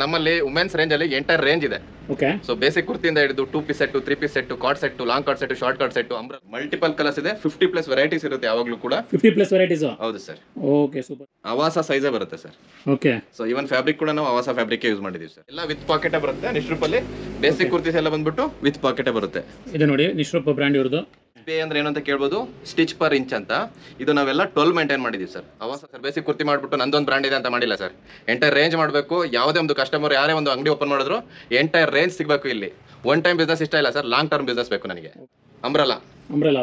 ನಮ್ಮಲ್ಲಿ women's range ಅಲ್ಲಿ entire range ಇದೆ. ಓಕೆ. ಸೊ ಬೇಸಿಕ್ ಕುರ್ತಿಯಿಂದ ಹಿಡಿದು 2 piece set, 3 piece set, card set, long card set, short card set, multiple colours ಇದೆ. 50+ varieties ಇರುತ್ತೆ ಯಾವಾಗಲೂ ಕೂಡ. 50+ ವೆರೈಟೀಸ್. ಹೌದು ಸರ್. Okay, super. ಆವಾಸ ಸೈಜೇ ಬರುತ್ತೆ sir. Okay. So even fabric ಕೂಡ ನಾವು ಆವಾಸ ಫ್ಯಾಬ್ರಿಕ್ ಯೂಸ್ ಮಾಡಿದೀವಿ ಸರ್. ಎಲ್ಲ ವಿತ್ ಪಾಕೆಟ್ ಬರುತ್ತೆ. ನಿಶ್ರೂಪ್ ಅಲ್ಲಿ ಬೇಸಿಕ್ ಕುರ್ತೀಸ್ ಎಲ್ಲ ಬಂದ್ಬಿಟ್ಟು ವಿತ್ ಪಾಕೆಟ್ ಬರುತ್ತೆ. ಇದು ನೋಡಿ ನಿಶ್ರೂಪ್ ಬ್ರ್ಯಾಂಡ್ ಇರೋದು. ಪೇ ಅಂದ್ರೆ ಏನು ಅಂತ ಕೇಳ್ಬೋದು. ಸ್ಟಿಚ್ ಪರ್ ಇಂಚ್ ಅಂತ. ಇದು ನಾವೆಲ್ಲ 12 ಮೇಂಟೈನ್ ಮಾಡಿದೀವಿ ಸರ್. ಆವಾಸ ಸರ್ ಬೇಸಿಕ್ ಕುರ್ತಿ ಮಾಡ್ಬಿಟ್ಟು ನಂದೊಂದು ಬ್ರ್ಯಾಂಡ್ ಇದೆ ಅಂತ ಮಾಡಿಲ್ಲ ಸರ್. ಎಂಟೈರ್ ರೇಂಜ್ ಮಾಡಬೇಕು. ಯಾವುದೇ ಒಂದು ಕಸ್ಟಮರ್ ಯಾರೇ ಒಂದು ಅಂಗಡಿ ಓಪನ್ ಮಾಡಿದ್ರು ಎಂಟೈರ್ ರೇಂಜ್ ಸಿಗಬೇಕು ಇಲ್ಲಿ. ಒನ್ ಟೈಮ್ ಬಿಸ್ನೆಸ್ ಇಷ್ಟ ಇಲ್ಲ ಸರ್, ಲಾಂಗ್ ಟರ್ಮ್ ಬಿಸ್ನೆಸ್ ಬೇಕು ನನಗೆ. ಅಂಬ್ರಲಾ.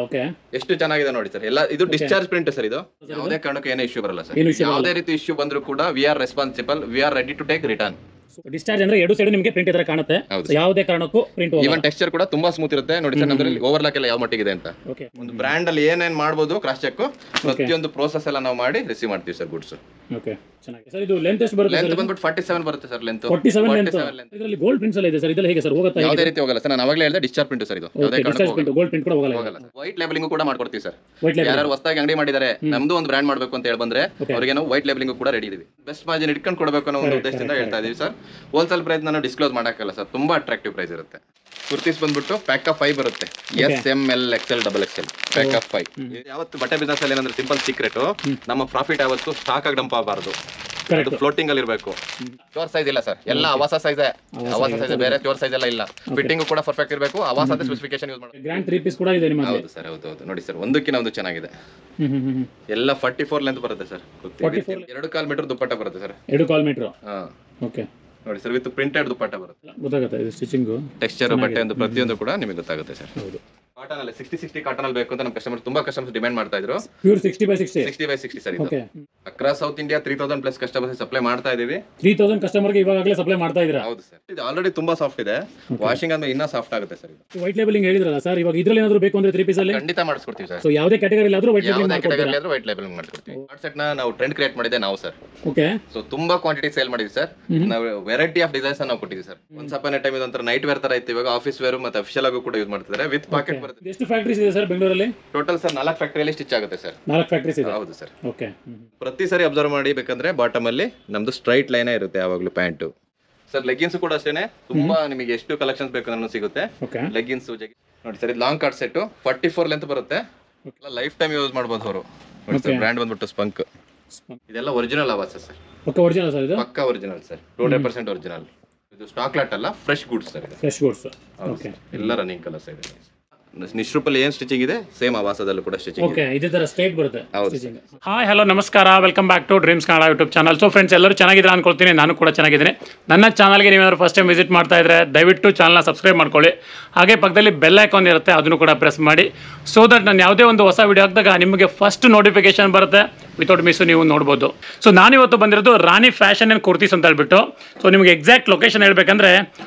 ಓಕೆ. ಎಷ್ಟು ಚೆನ್ನಾಗಿದೆ ನೋಡಿ ಸರ್. ಎಲ್ಲ ಇದು ಡಿಸ್ಚಾರ್ಜ್ ಪ್ರಿಂಟ್ ಸರ್. ಇದು ಯಾವುದೇ ಕಾರಣಕ್ಕೂ ಏನೋ ಇಶ್ಯೂ ಬರಲ್ಲ ಸರ್. ಯಾವುದೇ ರೀತಿ ಇಶ್ಯೂ ಬಂದರೂ ಕೂಡ we are responsible, we are ready to take return. Discharge ಅಂದ್ರೆ ಎರಡು ಸೈಡ್ ನಿಮಗೆ ಪ್ರಿಂಟ್ ಇತರ ಕಾಣುತ್ತೆ. ಯಾವುದೇ ಕಾರಣಕ್ಕೂ ಪ್ರಿಂಟ್ ಹೋಗಲ್ಲ. ಈವನ್ ಟೆಕ್ಸ್ಚರ್ ಕೂಡ ತುಂಬಾ ಸ್ಮೂತ್ ಇರುತ್ತೆ ನೋಡಿ ಸರ್. ನಮ್ಮಲ್ಲಿ ಓವರ್ಲಾಕ್ ಎಲ್ಲ ಯಾವ ಮಟ್ಟಿಗೆ ಇದೆ ಅಂತ. ಓಕೆ. ಒಂದು ಬ್ರ್ಯಾಂಡ್ ಅಲ್ಲಿ ಏನೇನ್ ಮಾಡಬಹುದು ಕ್ರಾಸ್ ಚೆಕ್ ಪ್ರತಿಯೊಂದು ಪ್ರೋಸೆಸ್ ಎಲ್ಲ ನಾವು ಮಾಡಿ ರಿಸೀವ್ ಮಾಡ್ತೀವಿ ಸರ್ ಗೂಡ್ಸ್. ಓಕೆ, ಚೆನ್ನಾಗಿದೆ ಸರ್. ಇದು ಲೆಂತ್ ಎಷ್ಟು ಬರುತ್ತೆ? ಲೆಂತ್ ಬಂದ್ಬಿಟ್ಟು 47 ಬರುತ್ತೆ ಸರ್. Length 47 length. ಇದರಲ್ಲಿ ಗೋಲ್ಡ್ ಪ್ರಿಂಟ್ಸ್ ಎಲ್ಲ ಇದೆ ಸರ್. ಇದೆಲ್ಲ ಹೇಗೆ ಸರ್ ಹೋಗುತ್ತೆ? ಯಾವುದೇ ರೀತಿ ಹೋಗಲ್ಲ ಸರ್. ನಾನು ಅವಾಗಲೇ ಹೇಳಿದೆ ಡಿಸ್ಚಾರ್ಜ್ ಪ್ರಿಂಟ್ ಸರ್. ಇದು ಯಾವುದೇ ಕಾರಣಕ್ಕೂ ಗೋಲ್ಡ್ ಪ್ರಿಂಟ್ ಕೂಡ ಹೋಗಲ್ಲ. ವೈಟ್ ಲೇಬಲಿಂಗ್ ಕೂಡ ಮಾಡ್ಕೊಡ್ತೀವಿ ಸರ್. ಯಾರು ಹೊಸದಾಗಿ ಅಂಗಡಿ ಮಾಡಿದ್ದಾರೆ, ನಮ್ದು ಒಂದು ಬ್ರ್ಯಾಂಡ್ ಮಾಡಬೇಕು ಅಂತ ಹೇಳಿ ಬಂದ್ರೆ ಅವರಿಗೆ ನಾವು ವೈಟ್ ಲೇಬಲಿಂಗ್ ಕೂಡ ರೆಡಿ ಇದೀವಿ. ಬೆಸ್ಟ್ ಮಾರ್ಜಿನ್ ಇಟ್ಕೊಂಡು ಕೊಡಬೇಕು ಅನ್ನೋ ಒಂದು ಉದ್ದೇಶದಿಂದ ಹೇಳ್ತಾ ಇದೀವಿ ಸರ್. ಹೋಲ್ಸೇಲ್ ಪ್ರೈಸ್ ನಾನು ಡಿಸ್ಕ್ಲೋಸ್ ಮಾಡಕ್ಕಲ್ಲ ಸರ್. ತುಂಬಾ ಅಟ್ರಾಕ್ಟಿವ್ ಪ್ರೈಸ್ ಇರುತ್ತೆ. ಕುರ್ತೀಸ್ ಬಂದ್ಬಿಟ್ಟು ಪ್ಯಾಕ್ ಆಫ್ 5 ಬರುತ್ತೆ. SML XL XXL pack of 5. ಯಾವತ್ತು ಬಟ್ಟೆ ಬಿಸ್ನೆಸ್ ಅಲ್ಲಿ ಏನಂದ್ರೆ ಸಿಂಪಲ್ ಸೀಕ್ರೆಟ್, ನಮ್ಮ ಪ್ರಾಫಿಟ್ ಯಾವತ್ತು ಸ್ಟಾಕ್ ಆಗಿ ಡಂಪ್ ಆಗಬಾರದು. ಅದು ಫ್ಲೋಟಿಂಗ್ ಅಲ್ಲಿ ಇರಬೇಕು. ಚೋರ್ ಸೈಜ್ ಇಲ್ಲ ಸರ್. ಎಲ್ಲ ಆವಾಸ ಸೈಜ್. ಆವಾಸ ಸೈಜ್ ಬೇರೆ ಚೋರ್ ಸೈಜ್ ಎಲ್ಲ ಇಲ್ಲ. ಫಿಟ್ಟಿಂಗ್ ಕೂಡ ಪರ್ಫೆಕ್ಟ್ ಇರಬೇಕು. ಆವಾಸದ ಸ್ಪೆಸಿಫಿಕೇಶನ್ ಯೂಸ್ ಮಾಡಬೇಕು. ಗ್ರ್ಯಾಂಡ್ 3 ಪೀಸ್ ಕೂಡ ಇದೆ ನಿಮಗೆ. ಹೌದು ಸರ್. ಹೌದು ನೋಡಿ ಸರ್. ಒಂದಕ್ಕಿಂತ ಒಂದು ಚೆನ್ನಾಗಿದೆ. ಎಲ್ಲ 44 ಲೆಂತ್ ಬರುತ್ತೆ ಸರ್. 2.25 ಮೀಟರ್ ದುಪ್ಪಟ್ಟ ಬರುತ್ತೆ ಸರ್. 2.25 ಮೀಟರ್. ಓಕೆ ನೋಡಿ ಸರ್. ವಿತ್ ಪ್ರಿಂಟೆಡ್ ದುಪ್ಪಟ್ಟ ಬರುತ್ತೆ. ಗೊತ್ತಾಗುತ್ತೆ ಇದು ಸ್ಟಿಚಿಂಗ್ ಟೆಕ್ಸ್ಚರ್ ಬಟ್ಟೆ ಒಂದು ಪ್ರತಿಯೊಂದು ಕೂಡ ನಿಮಗೆ ಗೊತ್ತಾಗುತ್ತೆ ಸರ್. ಹೌದು. ಕಾಟನ್ ಅಲ್ಲಿ 60 ಕಾಟನ್ ಅಲ್ಲಿ ಬೇಕು ಅಂತ ನಮ್ಮ ಕಸ್ಟಮರ್ ತುಂಬಾ ಕಸ್ಟಮರ್ಸ್ ಡಿಮ್ಯಾಂಡ್ ಮಾಡ್ತಾ ಇದ್ರು. Pure 60/60 60/60 sir. ಇದು across south India 3000+ customers supply ಮಾಡ್ತಾ ಇದೀವಿ. 3000 ಕಸ್ಟಮರ್ ಗೆ ಇವಾಗಲೇ ಸಪ್ಲೈ ಮಾಡ್ತಾ ಇದ್ದೀರಾ? ಹೌದು ಸರ್. ಇದು ಆಲ್ರೆಡಿ ತುಂಬಾ ಸಾಫ್ಟ್ ಇದೆ. ವಾಷಿಂಗ್ ಆದ್ಮೇಲೆ ಇನ್ನೂ ಸಾಫ್ಟ್ ಆಗುತ್ತೆ ಸರ್. ಇದು ವೈಟ್ ಲೇಬಲಿಂಗ್ ಹೇಳಿದ್ರಲ್ಲ ಸರ್. ಇವಾಗ ಇದರಲ್ಲಿ ಏನಾದರೂ ಬೇಕು ಅಂದ್ರೆ 3 ಪೀಸ್ ಅಲ್ಲಿ ಖಂಡಿತ ಮಾಡಿಸ್ಕೊಡ್ತೀವಿ ಸರ್. ಸೊ ಯಾವುದೇ ಕ್ಯಾಟಗರಿ ಆದ್ರೂ ವೈಟ್ ಲೇಬಲಿಂಗ್ ಮಾಡ್ಕೊಡ್ತೀವಿ. ವಾಟ್ಸ್ಆಪ್ ನ ನಾವು ಟ್ರೆಂಡ್ ಕ್ರಿಯೇಟ್ ಮಾಡಿದೆ ನಾವು ಸರ್. ಓಕೆ. ಸೊ ತುಂಬಾ ಕ್ವಾಂಟಿಟಿ ಸೇಲ್ ಮಾಡಿದ್ವಿ ಸರ್. ನಾವು ವೆರೈಟಿ ಆಫ್ ಡಿಸೈನ್ಸ್ ನಾವು ಕೊಟ್ಟಿದ್ದೀವಿ ಸರ್. ಒಂದು ಸಪನೆ ಟೈಮ್ ಇದೊಂತರ ನೈಟ್ ವೇರ್ ತರ ಇತ್ತು. ಇವಾಗ ಆಫೀಸ್ ವೇರ್ ಮತ್ತೆ ಅಫಿಷಿಯಲ್ ಆಗಿ ಕೂಡ ಯೂಸ್ ಮಾಡ್ತಿದ್ದಾರೆ. ವಿತ್ ಪಾಕೆಟ್ ಬರುತ್ತೆ. ಎಷ್ಟು ಫ್ಯಾಕ್ಟರೀಸ್ ಇದೆ ಸರ್ ಬೆಂಗಳೂರಲ್ಲಿ? ಟೋಟಲ್ ಸರ್ 4 ಫ್ಯಾಕ್ಟರಿಯಲ್ಲಿ ಸ್ಟಿಚ್ ಆಗುತ್ತೆ ಸರ್. 4 ಫ್ಯಾಕ್ಟರೀಸ್ ಇದೆ. ಹೌದು ಸರ್. ಓಕೆ. ಪ್ರತಿ ಸರಿ ಅಬ್ಸರ್ವ್ ಮಾಡಿ ಬೇಕಂದ್ರೆ ಬಾಟಮ್ ಅಲ್ಲಿ ನಮ್ದು ಸ್ಟ್ರೈಟ್ ಲೈನ್ ಇರುತ್ತೆ ಯಾವಾಗಲೂ ಪ್ಯಾಂಟ್ ಸರ್. ಲೆಗ್ಗಿನ್ಸ್ ಕೂಡ ಅಷ್ಟೇನೆ ತುಂಬಾ ನಿಮಗೆ ಎಷ್ಟು ಕಲೆಕ್ಷನ್ಸ್ ಬೇಕು ಅನ್ನೋ ಸಿಗುತ್ತೆ. ಲೆಗ್ಗಿನ್ಸ್ ನೋಡಿ ಸರ್. ಇದು ಲಾಂಗ್ ಕಾರ್ಡ್ ಸೆಟ್ 44 ಲೆಂತ್ ಬರುತ್ತೆ. ಲೈಫ್ ಟೈಮ್ ಯೂಸ್ ಮಾಡಬಹುದು ಅವರು. ನೋಡಿ ಸರ್. ಬ್ರ್ಯಾಂಡ್ ಬಂದ್ಬಿಟ್ಟು ಸ್ಪಂಕ್. ಇದೆಲ್ಲ ಒರಿಜಿನಲ್ ಆವಾಸ ಸರ್. ಪಕ್ಕಾ ಒರಿಜಿನಲ್ ಸರ್. ಇದು ಪಕ್ಕಾ ಒರಿಜಿನಲ್ ಸರ್. 200% ಒರಿಜಿನಲ್. ಇದು ಸ್ಟಾಕ್ ಲಾಟ್ ಅಲ್ಲ, fresh goods sir. Fresh goods. Okay. ಎಲ್ಲ ರನ್ನಿಂಗ್ ಕಲರ್ಸ್ ಇದೆ. ನಿಶ್ರೂಪಲ್ಲಿ ಏನು ಸ್ಟಿಚಿಂಗ್ ಇದೆ ಸೇಮ್ ಆವಾಸದಲ್ಲೂ ಕೂಡ ಸ್ಟಿಚಿಂಗ್ ಇದೆ. ಓಕೆ. ಇದೇ ತರ ಸ್ಟ್ರೈಟ್ ಬರುತ್ತೆ ಸ್ಟಿಚಿಂಗ್. ಹಾಯ್ ಹಲೋ ನಮಸ್ಕಾರ. Welcome back to Dreams Kannada YouTube channel. So friends ಎಲ್ಲರೂ ಚೆನ್ನಾಗಿದ್ದೀರಾ ಅನ್ಕೊಳ್ತೀನಿ. ನಾನು ಕೂಡ ಚೆನ್ನಾಗಿದ್ದೀನಿ. ನನ್ನ ಚಾನಲ್ಗೆ ನೀವೇನಾದ್ರು ಫಸ್ಟ್ ಟೈಮ್ ವಿಸಿಟ್ ಮಾಡ್ತಾ ಇದ್ರೆ ದಯವಿಟ್ಟು ಚಾನಲ್ನ ಸಬ್ಸ್ಕ್ರೈಬ್ ಮಾಡ್ಕೊಳ್ಳಿ. ಹಾಗೆ ಪಕ್ಕದಲ್ಲಿ ಬೆಲ್ ಐಕಾನ್ ಇರುತ್ತೆ, ಅದನ್ನು ಕೂಡ ಪ್ರೆಸ್ ಮಾಡಿ. ಸೊ ದಟ್ ನಾನು ಯಾವುದೇ ಒಂದು ಹೊಸ ವಿಡಿಯೋ ಹಾಕಿದಾಗ ನಿಮಗೆ ಫಸ್ಟ್ ನೋಟಿಫಿಕೇಶನ್ ಬರುತ್ತೆ. ವಿತೌಟ್ ಮಿಸ್ ನೀವು ನೋಡ್ಬೋದು. ಸೊ ನಾನಿವತ್ತು ಬಂದಿರೋದು ರಾಣಿ ಫ್ಯಾಷನ್ ಆ್ಯಂಡ್ ಕುರ್ತೀಸ್ ಅಂತ ಹೇಳ್ಬಿಟ್ಟು. ಸೊ ನಿಮಗೆ ಎಕ್ಸಾಕ್ಟ್ ಲೊಕೇಶನ್ ಹೇಳ್ಬೇಕಂದ್ರೆ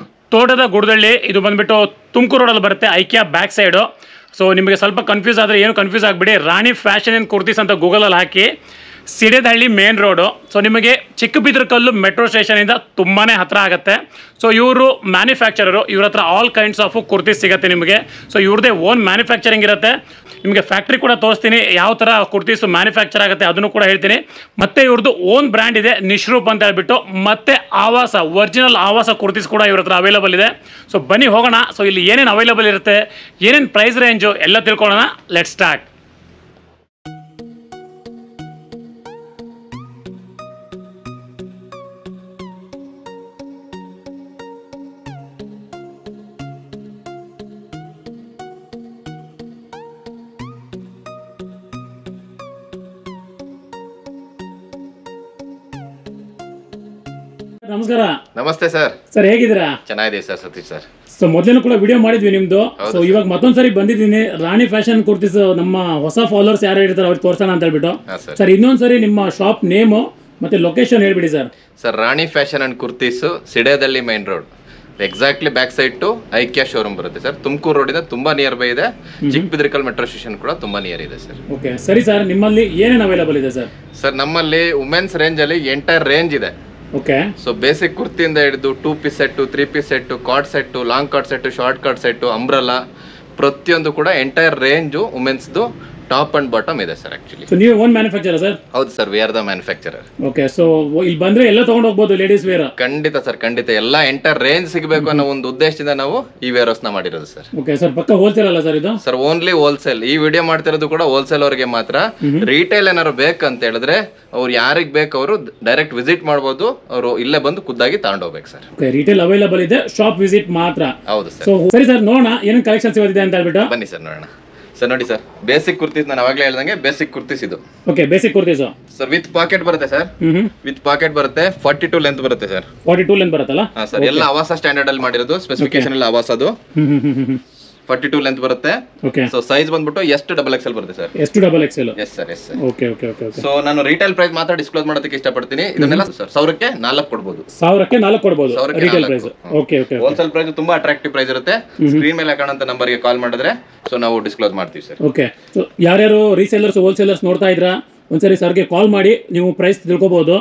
ತೋಟದ ಗುಡದಳ್ಳಿ. ಇದು ಬಂದುಬಿಟ್ಟು ತುಮಕೂರು ರೋಡಲ್ಲಿ ಬರುತ್ತೆ, ಐಕ್ಯಾ ಬ್ಯಾಕ್ ಸೈಡು. ಸೊ ನಿಮಗೆ ಸ್ವಲ್ಪ ಕನ್ಫ್ಯೂಸ್ ಆದರೆ ಏನು ಕನ್ಫ್ಯೂಸ್ ಆಗಿಬಿಡಿ. ರಾಣಿ ಫ್ಯಾಷನ್ ಆ್ಯಂಡ್ ಕುರ್ತೀಸ್ ಅಂತ ಗೂಗಲಲ್ಲಿ ಹಾಕಿ ಸಿಡೇದಹಳ್ಳಿ ಮೇನ್ ರೋಡು. ಸೊ ನಿಮಗೆ ಚಿಕ್ಕಬಿದ್ರಕಲ್ಲು ಮೆಟ್ರೋ ಸ್ಟೇಷನಿಂದ ತುಂಬಾ ಹತ್ತಿರ ಆಗುತ್ತೆ. ಸೊ ಇವರು ಮ್ಯಾನುಫ್ಯಾಕ್ಚರರು. ಇವ್ರ ಹತ್ರ ಆಲ್ ಕೈಂಡ್ಸ್ ಆಫ್ ಕುರ್ತೀಸ್ ಸಿಗುತ್ತೆ ನಿಮಗೆ. ಸೊ ಇವ್ರದ್ದೇ ಓನ್ ಮ್ಯಾನುಫ್ಯಾಕ್ಚರಿಂಗ್ ಇರುತ್ತೆ. ನಿಮಗೆ ಫ್ಯಾಕ್ಟ್ರಿ ಕೂಡ ತೋರಿಸ್ತೀನಿ, ಯಾವ ಥರ ಕುರ್ತೀಸು ಮ್ಯಾನುಫ್ಯಾಕ್ಚರ್ ಆಗುತ್ತೆ ಅದನ್ನು ಕೂಡ ಹೇಳ್ತೀನಿ. ಮತ್ತು ಇವ್ರದ್ದು ಓನ್ ಬ್ರ್ಯಾಂಡ್ ಇದೆ ನಿಶ್ರೂಪ್ ಅಂತ ಹೇಳ್ಬಿಟ್ಟು. ಮತ್ತು ಆವಾಸ ಒರಿಜಿನಲ್ ಆವಾಸ ಕುರ್ತೀಸ್ ಕೂಡ ಇವ್ರ ಹತ್ರ ಅವೈಲೇಬಲ್ ಇದೆ. ಸೊ ಬನ್ನಿ ಹೋಗೋಣ. ಸೊ ಇಲ್ಲಿ ಏನೇನು ಅವೈಲೇಬಲ್ ಇರುತ್ತೆ, ಏನೇನು ಪ್ರೈಸ್ ರೇಂಜು ಎಲ್ಲ ತಿಳ್ಕೊಳ್ಳೋಣ. Let start. ನಮಸ್ಕಾರ. ನಮಸ್ತೆ ಸರ್. ಸರ್ ಹೇಗಿದ್ದೀರಾ? ಚೆನ್ನಾಗಿದ್ದೀವಿ ಸರ್ ಸತೀಶ್ ಸರ್. ಸೊ ಮೊದಲೇನು ಕೂಡ ವಿಡಿಯೋ ಮಾಡಿದ್ವಿ ನಿಮ್ದು. ಸೊ ಇವಾಗ ಮತ್ತೊಂದ್ಸರಿ ಬಂದಿದ್ದೀನಿ. ರಾಣಿ ಫ್ಯಾಷನ್ ಕುರ್ತೀಸ್ ನಮ್ಮ ಹೊಸ ಫಾಲೋವರ್ಸ್ ಯಾರು ಇರ್ತಾರೆ ಅವ್ರಿಗೆ ತೋರ್ಸೋಣ ಅಂತ ಹೇಳ್ಬಿಟ್ಟು. ಸರ್ ಇನ್ನೊಂದ್ಸರಿ ನಿಮ್ಮ ಶಾಪ್ ನೇಮು ಮತ್ತೆ ಲೊಕೇಶನ್ ಹೇಳ್ಬಿಡಿ sir. Sir Rani fashion and kurtis Sidedahalli main road, exactly back side to IKEA showroom ಬರುತ್ತೆ ಸರ್. ತುಮಕೂರು ರೋಡ್ ಇದೆ, ತುಂಬಾ ನಿಯರ್ ಬೈ ಇದೆ. ಚಿಕ್ಕಬಿದ್ರಿಕಲ್ ಮೆಟ್ರೋ ಸ್ಟೇಷನ್ ಕೂಡ ತುಂಬಾ ನಿಯರ್ ಇದೆ ಸರ್. ಓಕೆ ಸರಿ ಸರ್. ನಿಮ್ಮಲ್ಲಿ ಏನೇನು ಅವೈಲೇಬಲ್ ಇದೆ ಸರ್? ಸರ್ ನಮ್ಮಲ್ಲಿ ವುಮೆನ್ಸ್ ರೇಂಜ್ ಅಲ್ಲಿ ಎಂಟೈರ್ ರೇಂಜ್ ಇದೆ. ಓಕೆ. ಸೊ ಬೇಸಿಕ್ ಕುರ್ತಿಯಿಂದ ಹಿಡಿದು 2 piece set, 3 piece set, card set, long card set, short card set, umbrella ಪ್ರತಿಯೊಂದು ಕೂಡ ಎಂಟೈರ್ ರೇಂಜು ವುಮೆನ್ಸ್ದು ಟಾಪ್ ಅಂಡ್ ಬಾಟಮ್ ಇದೆ ಸರ್ ಆಕ್ಚುಲಿ. ಸೊ ನೀವು ಓನ್ ಮ್ಯಾನುಫ್ಯಾಕ್ಚರ್ ಸರ್? ಹೌದು sir, we are the manufacturer. Okay, so ಇಲ್ಲಿ ಬಂದ್ರೆ ಎಲ್ಲ ತಗೊಂಡು ಹೋಗ್ಬೋದು ಲೇಡೀಸ್ ವೇರ್? ಖಂಡಿತ ಸರ್, ಖಂಡಿತ ಎಲ್ಲ ಎಂಟರ್ ರೇಂಜ್ ಸಿಗಬೇಕು ಅನ್ನೋ ಒಂದು ಉದ್ದೇಶದಿಂದ ನಾವು ಈ ವೇರ್ ಹೌಸ್ ನ ಮಾಡಿರೋದು ಸರ್. ಓಕೆ ಸರ್, ಪಕ್ಕ ಹೋಲ್ಸೇಲ್ ಅಲ್ಲ ಸರ್ ಇದು? Sir only wholesale. ಈ ವಿಡಿಯೋ ಮಾಡ್ತಿರೋದು ಕೂಡ ಹೋಲ್ಸೇಲ್ ಅವರಿಗೆ ಮಾತ್ರ. ರಿಟೇಲ್ ಏನಾದ್ರು ಬೇಕಂತ ಹೇಳಿದ್ರೆ ಅವ್ರು ಯಾರಿಗ್ ಬೇಕು ಅವರು ಡೈರೆಕ್ಟ್ ವಿಸಿಟ್ ಮಾಡ್ಬೋದು, ಅವರು ಇಲ್ಲೇ ಬಂದು ಖುದ್ದಾಗಿ ತಗೊಂಡೋಗ್ಬೇಕು ಸರ್. ಓಕೆ, ರಿಟೇಲ್ ಅವೈಲೇಬಲ್ ಇದೆ, ಶಾಪ್ ವಿಸಿಟ್ ಮಾತ್ರ. ಹೌದು ಸರ್. ಸರಿ ಸರ್, ನೋಡೋಣ ಏನೇನು ಕಲೆಕ್ಷನ್ಸ್ ಇವತ್ತಿದೆ ಅಂತ ಹೇಳ್ಬಿಟ್ಟು. ಬನ್ನಿ ಸರ್ ನೋಡೋಣ. ಸರ್ ನೋಡಿ ಸರ್, ಬೇಸಿಕ್ ಕುರ್ತೀಸ್ ನಾನು ಅವಾಗಲೇ ಹೇಳ್ದಂಗೆ ಬೇಸಿಕ್ ಕುರ್ತೀಸ್ ಇದು. Okay, basic kurtis sir with pocket ಬರುತ್ತೆ ಸರ್. ವಿತ್ ಪಾಕೆಟ್ ಬರುತ್ತೆ, 42 ಲೆಂತ್ ಬರುತ್ತೆ ಸರ್. 42 ಲೆಂತ್ ಬರುತ್ತಲ್ಲ? ಹಾ ಸರ್, ಎಲ್ಲ ಆವಾಸ ಸ್ಟ್ಯಾಂಡರ್ಡ್ ಅಲ್ಲಿ ಮಾಡಿರೋದು, ಸ್ಪೆಸಿಫಿಕೇಶನ್ ಎಲ್ಲ ಆವಾಸದು. 42 ಲೆಂತ್ ಬರುತ್ತೆ. ಓಕೆ, ಸೊ ಸೈಜ್ ಬಂದ್ಬಿಟ್ಟು ಎಷ್ಟು ಡಬಲ್ ಎಕ್ಸೆಲ್ ಬರುತ್ತೆ ಸರ್. ಎಷ್ಟು double XL? Yes sir, yes sir. Okay okay okay okay. So ನಾನು ರಿಟೇಲ್ ಪ್ರೈಸ್ ಮಾತ್ರ ಡಿಸ್ಕ್ಲೋಸ್ ಮಾಡೋದಕ್ಕೆ ಇಷ್ಟಪಡ್ತೀನಿ. ಇದನ್ನೆಲ್ಲ ಸರ್ 1000ಕ್ಕೆ 4 ಕೊಡಬಹುದು. 1000ಕ್ಕೆ 4 ಕೊಡಬಹುದು retail price. Okay okay. Wholesale price ತುಂಬಾ ಅಟ್ರಾಕ್ಟಿವ್ ಪ್ರೈಸ್ ಇರುತ್ತೆ. ಸ್ಕ್ರೀನ್ ಮೇಲೆ ಕಾಣುವಂತ ನಂಬರ್ಗೆ ಕಾಲ್ ಮಾಡಿದ್ರೆ ಸೊ ನಾವು ಡಿಸ್ಕ್ಲೋಸ್ ಮಾಡ್ತೀವಿ ಸರ್. ಓಕೆ, ಸೊ ಯಾರ್ಯಾರು ರೀಸೇಲರ್ಸ್ ಹೋಲ್ಸೇಲರ್ಸ್ ನೋಡ್ತಾ ಇದ್ರಾ ಒಂದ್ಸರಿ ಸರ್ಗೆ ಕಾಲ್ ಮಾಡಿ ನೀವು ಪ್ರೈಸ್ ತಿಳ್ಕೊಬಹುದು.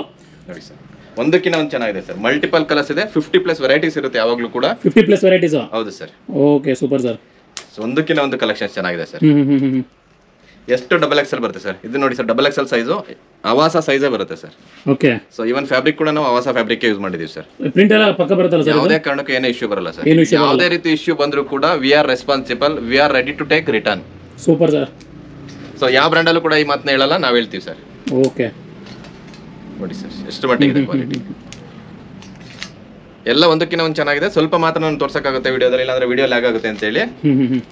ನೋಡಿ ಸರ್, ಒಂದಕ್ಕಿಂತ ಒಂದು ಚೆನ್ನಾಗಿದೆ ಸರ್. ಮಲ್ಟಿಪಲ್ ಕಲರ್ಸ್ ಇದೆ, 50+ ವೆರೈಟೀಸ್ ಇರುತ್ತೆ ಯಾವಾಗಲೂ ಕೂಡ. 50+ ವೆರೈಟೀಸ್? ಹೌದು ಸರ್. Okay, super sir. ಒಂದಕ್ಕಿಂತ ಒಂದು ಕಲೆಕ್ಷನ್ಸ್ ಚೆನ್ನಾಗಿದೆ ಸರ್. ಎಷ್ಟು ಡಬಲ್ ಎಕ್ಸೆಲ್ ಬರುತ್ತೆ ಸರ್. ಇದು ನೋಡಿ ಸರ್, ಡಬಲ್ ಎಕ್ಸೆಲ್ ಸೈಜು ಆವಾಸ ಸೈಜೇ ಬರುತ್ತೆ sir. Okay, so even fabric ಕೂಡ ನಾವು ಆವಾಸ ಫ್ಯಾಬ್ರಿಕ್ ಯೂಸ್ ಮಾಡಿದೀವಿ ಸರ್. ಪ್ರಿಂಟ್ ಎಲ್ಲ ಪಕ್ಕ ಬರುತ್ತಲ್ಲ ಸರ್? ಯಾವುದೇ ಕಾರಣಕ್ಕೂ ಏನೇ ಇಶ್ಯೂ ಬರಲ್ಲ ಸರ್. ಯಾವುದೇ ರೀತಿ ಇಶ್ಯೂ ಬಂದರೂ ಕೂಡ we are responsible, we are ready to take return. Super sir. So ಯಾವ ಬ್ರ್ಯಾಂಡಲ್ಲೂ ಕೂಡ ಈ ಮಾತನ್ನ ಹೇಳಲ್ಲ, ನಾವು ಹೇಳ್ತೀವಿ ಸರ್. ಓಕೆ, ನೋಡಿ ಸರ್ ಎಷ್ಟು ಮಟ್ಟಿಗಿದೆ ಕ್ವಾಲಿಟಿ. ಎಲ್ಲ ಒಂದಕ್ಕಿಂತ ಒಂದು ಚೆನ್ನಾಗಿದೆ. ಸ್ವಲ್ಪ ಮಾತ್ರ ನಾನು ತೋರ್ಸಕ್ಕಾಗುತ್ತೆ ವಿಡಿಯೋದಲ್ಲಿ, ಇಲ್ಲಾಂದ್ರೆ ವಿಡಿಯೋ ಲ್ಯಾಗ್ ಆಗುತ್ತೆ ಅಂತ ಹೇಳಿ.